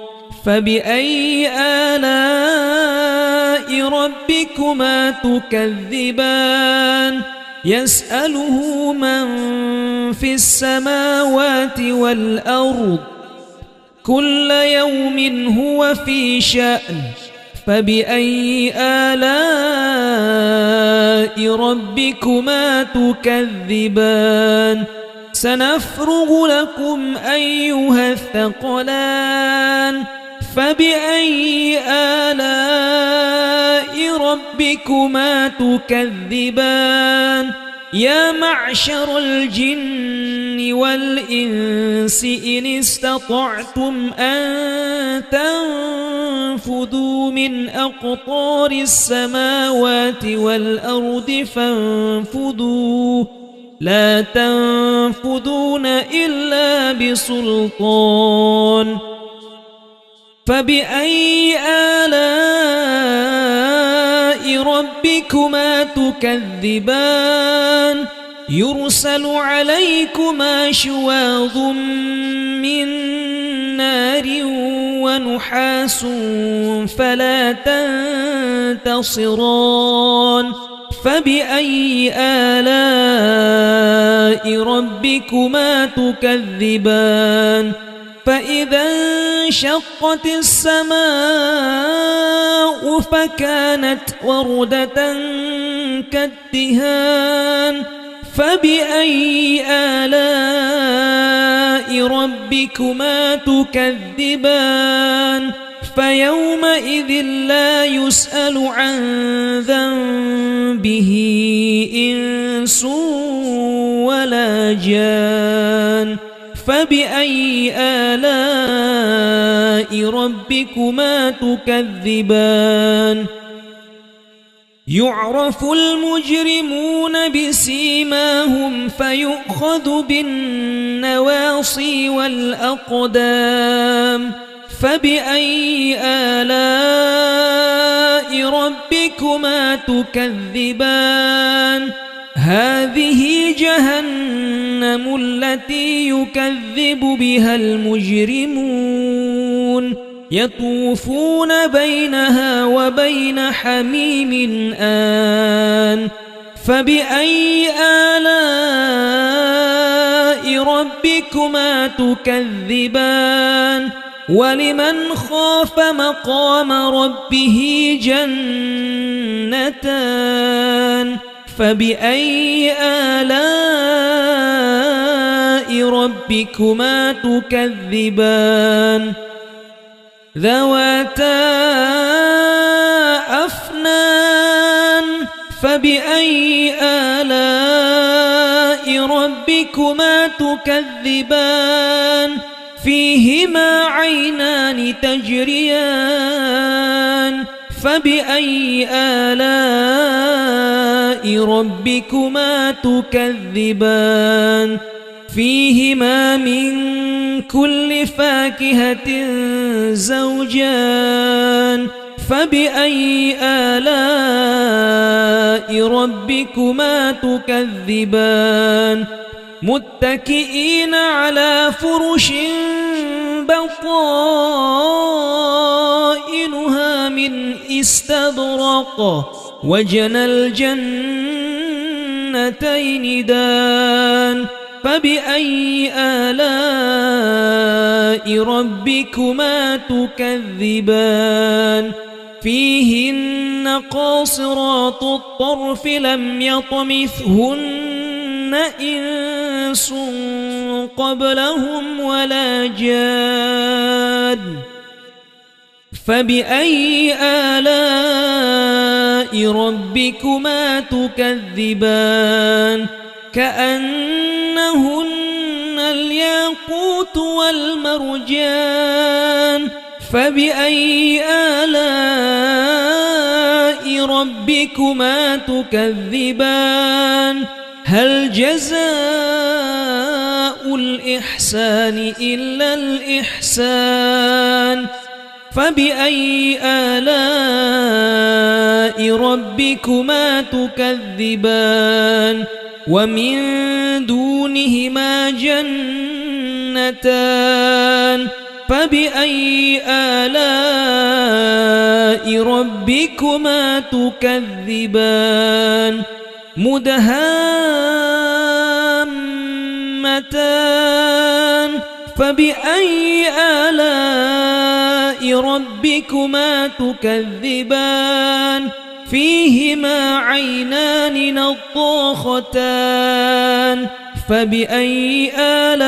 فبأي آلاء ربكما تكذبان يسأله من في السماوات والأرض كل يوم هو في شأن فبأي آلاء ربكما تكذبان سنفرغ لكم أيها الثقلان فبأي آلاء ربكما تكذبان يا معشر الجن والإنس إن استطعتم أن تنفذوا من أقطار السماوات والأرض فانفذوا لا تنفذون إلا بسلطان فبأي آلاء ربكما تكذبان يرسل عليكما شواظ من نار ونحاس فلا تنتصران فبأي آلاء ربكما تكذبان فإذا انشقت السماء فكانت وردة كالدهان فبأي آلاء ربكما تكذبان فيومئذ لا يسأل عن ذنبه إنس ولا جان فبأي آلاء ربكما تكذبان يعرف المجرمون بسيماهم فيؤخذ بالنواصي والأقدام فبأي آلاء ربكما تكذبان هذه جهنم التي يكذب بها المجرمون يطوفون بينها وبين حميم آن فبأي آلاء ربكما تكذبان ولمن خاف مقام ربه جنتان جنتان فبأي آلاء ربكما تكذبان ذواتا أفنان فبأي آلاء ربكما تكذبان فيهما عينان تجريان فبأي آلاء ربكما تكذبان فيهما من كل فاكهة زوجان فبأي آلاء ربكما تكذبان متكئين على فرش بطائنها من استبرق وجنى الجنتين دان فبأي آلاء ربكما تكذبان فيهن قاصرات الطرف لم يطمثهن إنس قبلهم ولا جان فبأي آلاء ربكما تكذبان كأنهن الياقوت والمرجان فبأي آلاء ربكما تكذبان هل جزاء الإحسان إلا الإحسان فبأي آلاء ربكما تكذبان ومن دونهما جنتان فبأي آلاء ربكما تكذبان مدهامتان فبأي آلاء ربكما تكذبان فيهما عينان نضاختان فبأي آلاء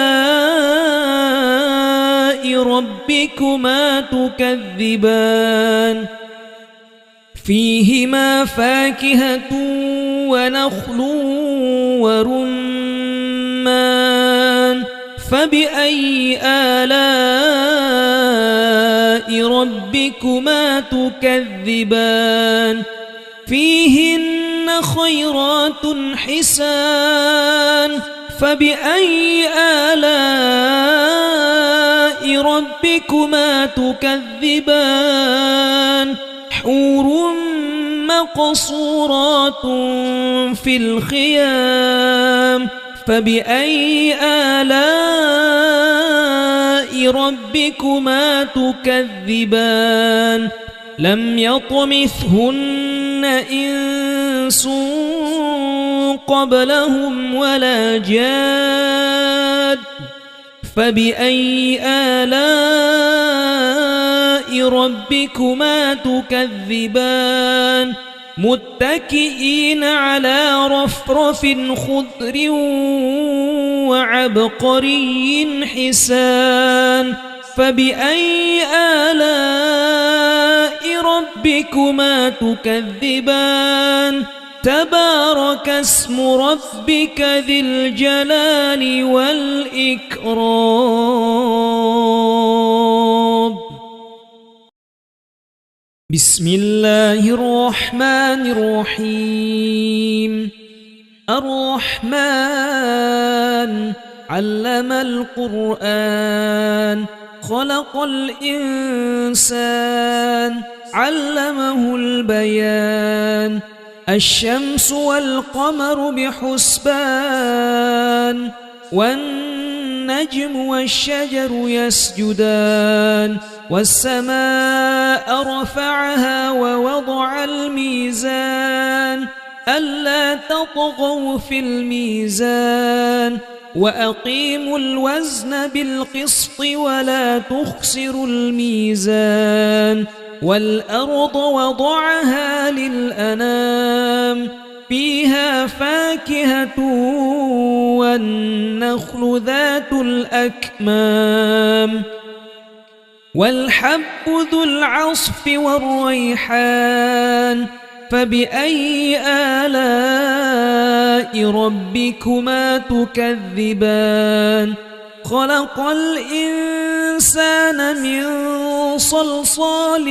ربكما تكذبان فيهما فاكهة ونخل ورمان فبأي آلاء ربكما تكذبان فيهن خيرات حسان فبأي آلاء ربكما تكذبان حور مقصورات في الخيام فبأي آلاء ربكما تكذبان لم يطمثهن إنس قبلهم ولا جاد فبأي آلاء ربكما تكذبان متكئين على رفرف خضر وعبقري حسان فبأي آلاء ربكما تكذبان تبارك اسم ربك ذي الجلال والإكرام بسم الله الرحمن الرحيم الرحمن علم القرآن خلق الإنسان علمه البيان الشمس والقمر بحسبان والنجم والشجر يسجدان والسماء رفعها ووضع الميزان ألا تطغوا في الميزان وأقيموا الوزن بالقسط ولا تخسروا الميزان والأرض وضعها للأنام فيها فاكهة والنخل ذات الأكمام والحب ذو العصف والريحان فبأي آلاء ربكما تكذبان خلق الإنسان من صلصال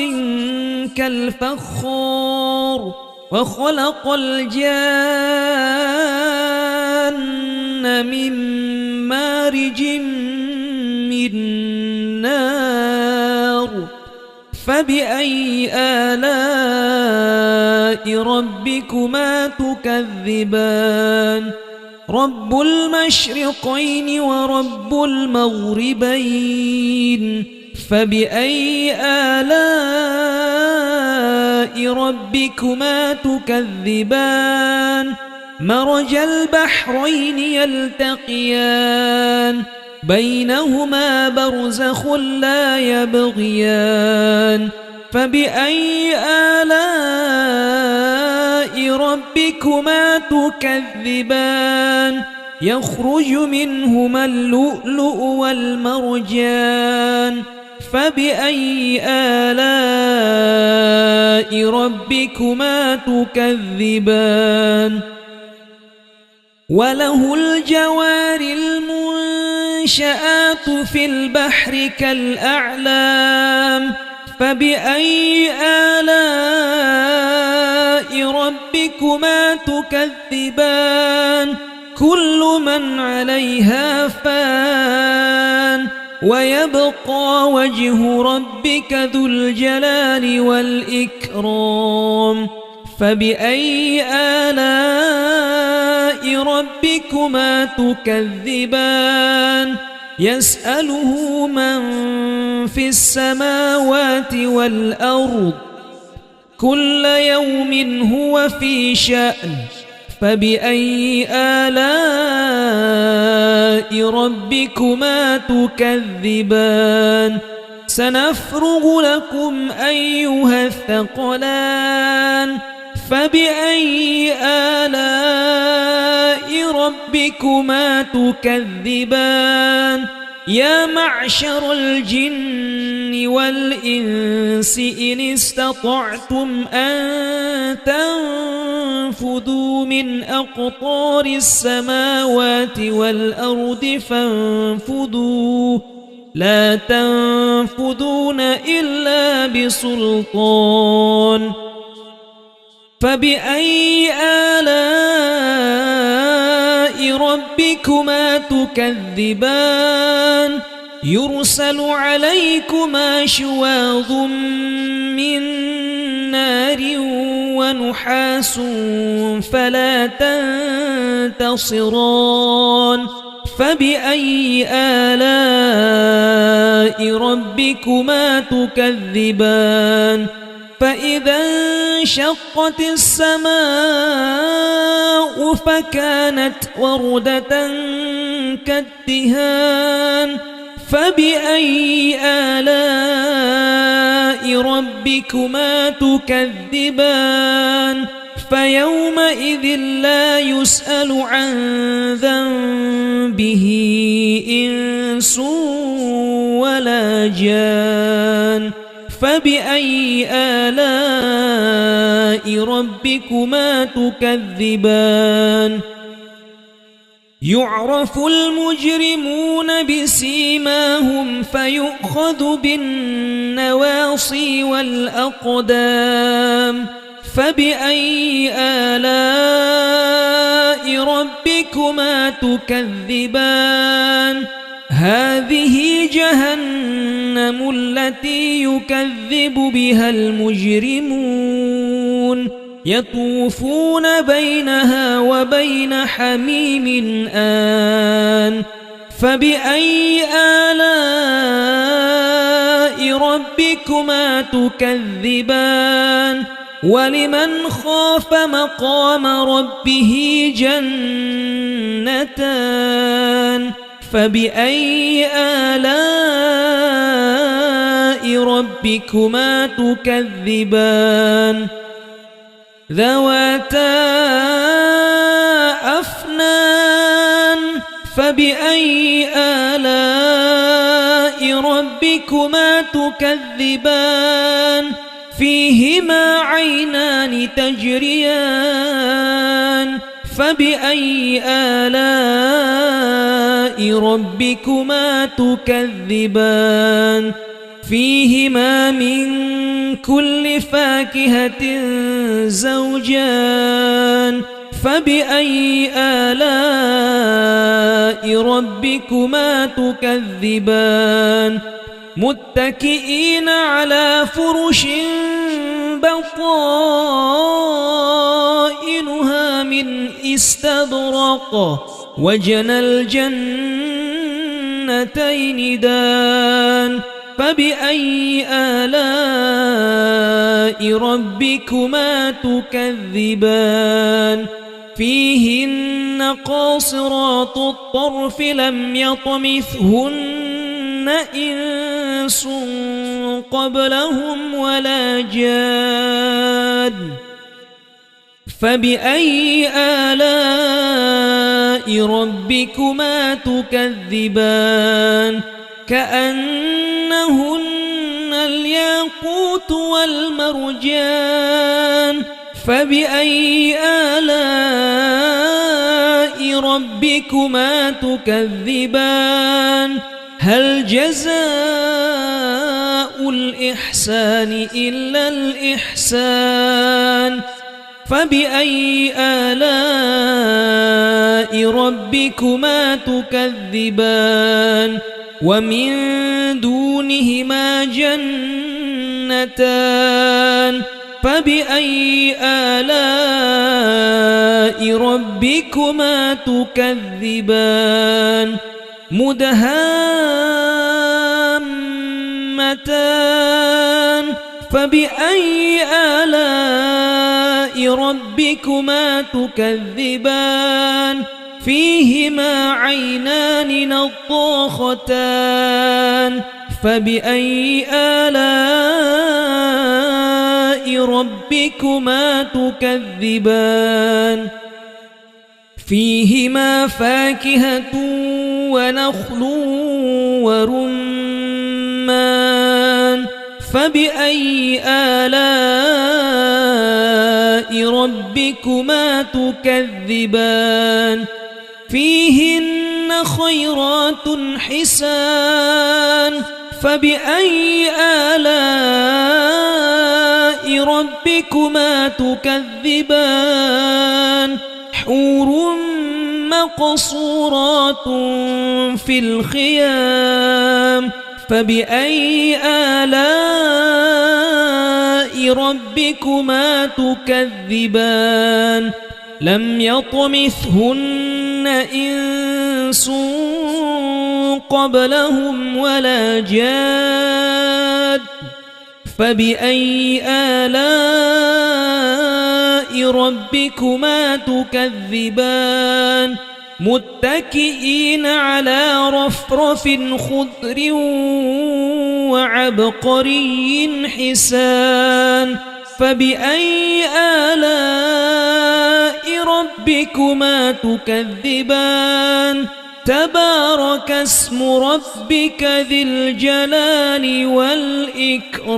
كالفخار وخلق الجان من مارج من نار فبأي آلاء ربكما تكذبان رب المشرقين ورب المغربين فبأي آلاء ربكما تكذبان مرج البحرين يلتقيان بينهما برزخ لا يبغيان فبأي آلاء ربكما تكذبان يخرج منهما اللؤلؤ والمرجان فبأي آلاء ربكما تكذبان وله الجوار المنشآت في البحر كالأعلام فبأي آلاء ربكما تكذبان كل من عليها فان ويبقى وجه ربك ذو الجلال والإكرام فبأي آلاء ربكما تكذبان يسأله من في السماوات والأرض كل يوم هو في شأن فبأي آلاء ربكما تكذبان سنفرغ لكم أيها الثقلان فبأي آلاء ربكما تكذبان يا معشر الجن والإنس إن استطعتم أن تنفذوا من أقطار السماوات والأرض فانفذوا لا تنفذون إلا بسلطان فبأي آلاء ربكما تكذبان يرسل عليكما شواظ من نار ونحاس فلا تنتصران فبأي آلاء ربكما تكذبان فإذا انشقت السماء فكانت وردة كالدهان فبأي آلاء ربكما تكذبان فيومئذ لا يسأل عن ذنبه إنس ولا جان فبأي آلاء ربكما تكذبان يعرف المجرمون بسيماهم فيؤخذ بالنواصي والأقدام فبأي آلاء ربكما تكذبان هذه جهنم التي يكذب بها المجرمون يطوفون بينها وبين حميم آن فبأي آلاء ربكما تكذبان ولمن خاف مقام ربه جنتان فبأي آلاء ربكما تكذبان ذواتا أفنان فبأي آلاء ربكما تكذبان فيهما عينان تجريان فبأي آلاء ربكما تكذبان فيهما من كل فاكهة زوجان فبأي آلاء ربكما تكذبان متكئين على فرش بطائنها من استبرق وجنى الجنتين دان فبأي آلاء ربكما تكذبان فيهن قاصرات الطرف لم يطمثهن إنس قبلهم ولا جان فبأي آلاء ربكما تكذبان كأنهن الياقوت والمرجان فبأي آلاء ربكما تكذبان هل جزاء الإحسان إلا الإحسان فبأي آلاء ربكما تكذبان ومن دونهما جنتان فبأي آلاء ربكما تكذبان مدهامتان فبأي آلاء ربكما تكذبان فيهما عينان نضاختان فبأي آلاء ربكما تكذبان فيهما فاكهة ونخل ورمان فبأي آلاء ربكما تكذبان فيهن خيرات حسان فبأي آلاء ربكما تكذبان حور مقصورات في الخيام فبأي آلاء ربكما تكذبان لم يطمثهن إنس قبلهم ولا جاد فبأي آلاء ربكما تكذبان متكئين على رفرف خضر وعبقري حسان فبأي آلاء ربكما تكذبان تبارك اسم ربك ذي الجلال والإكرام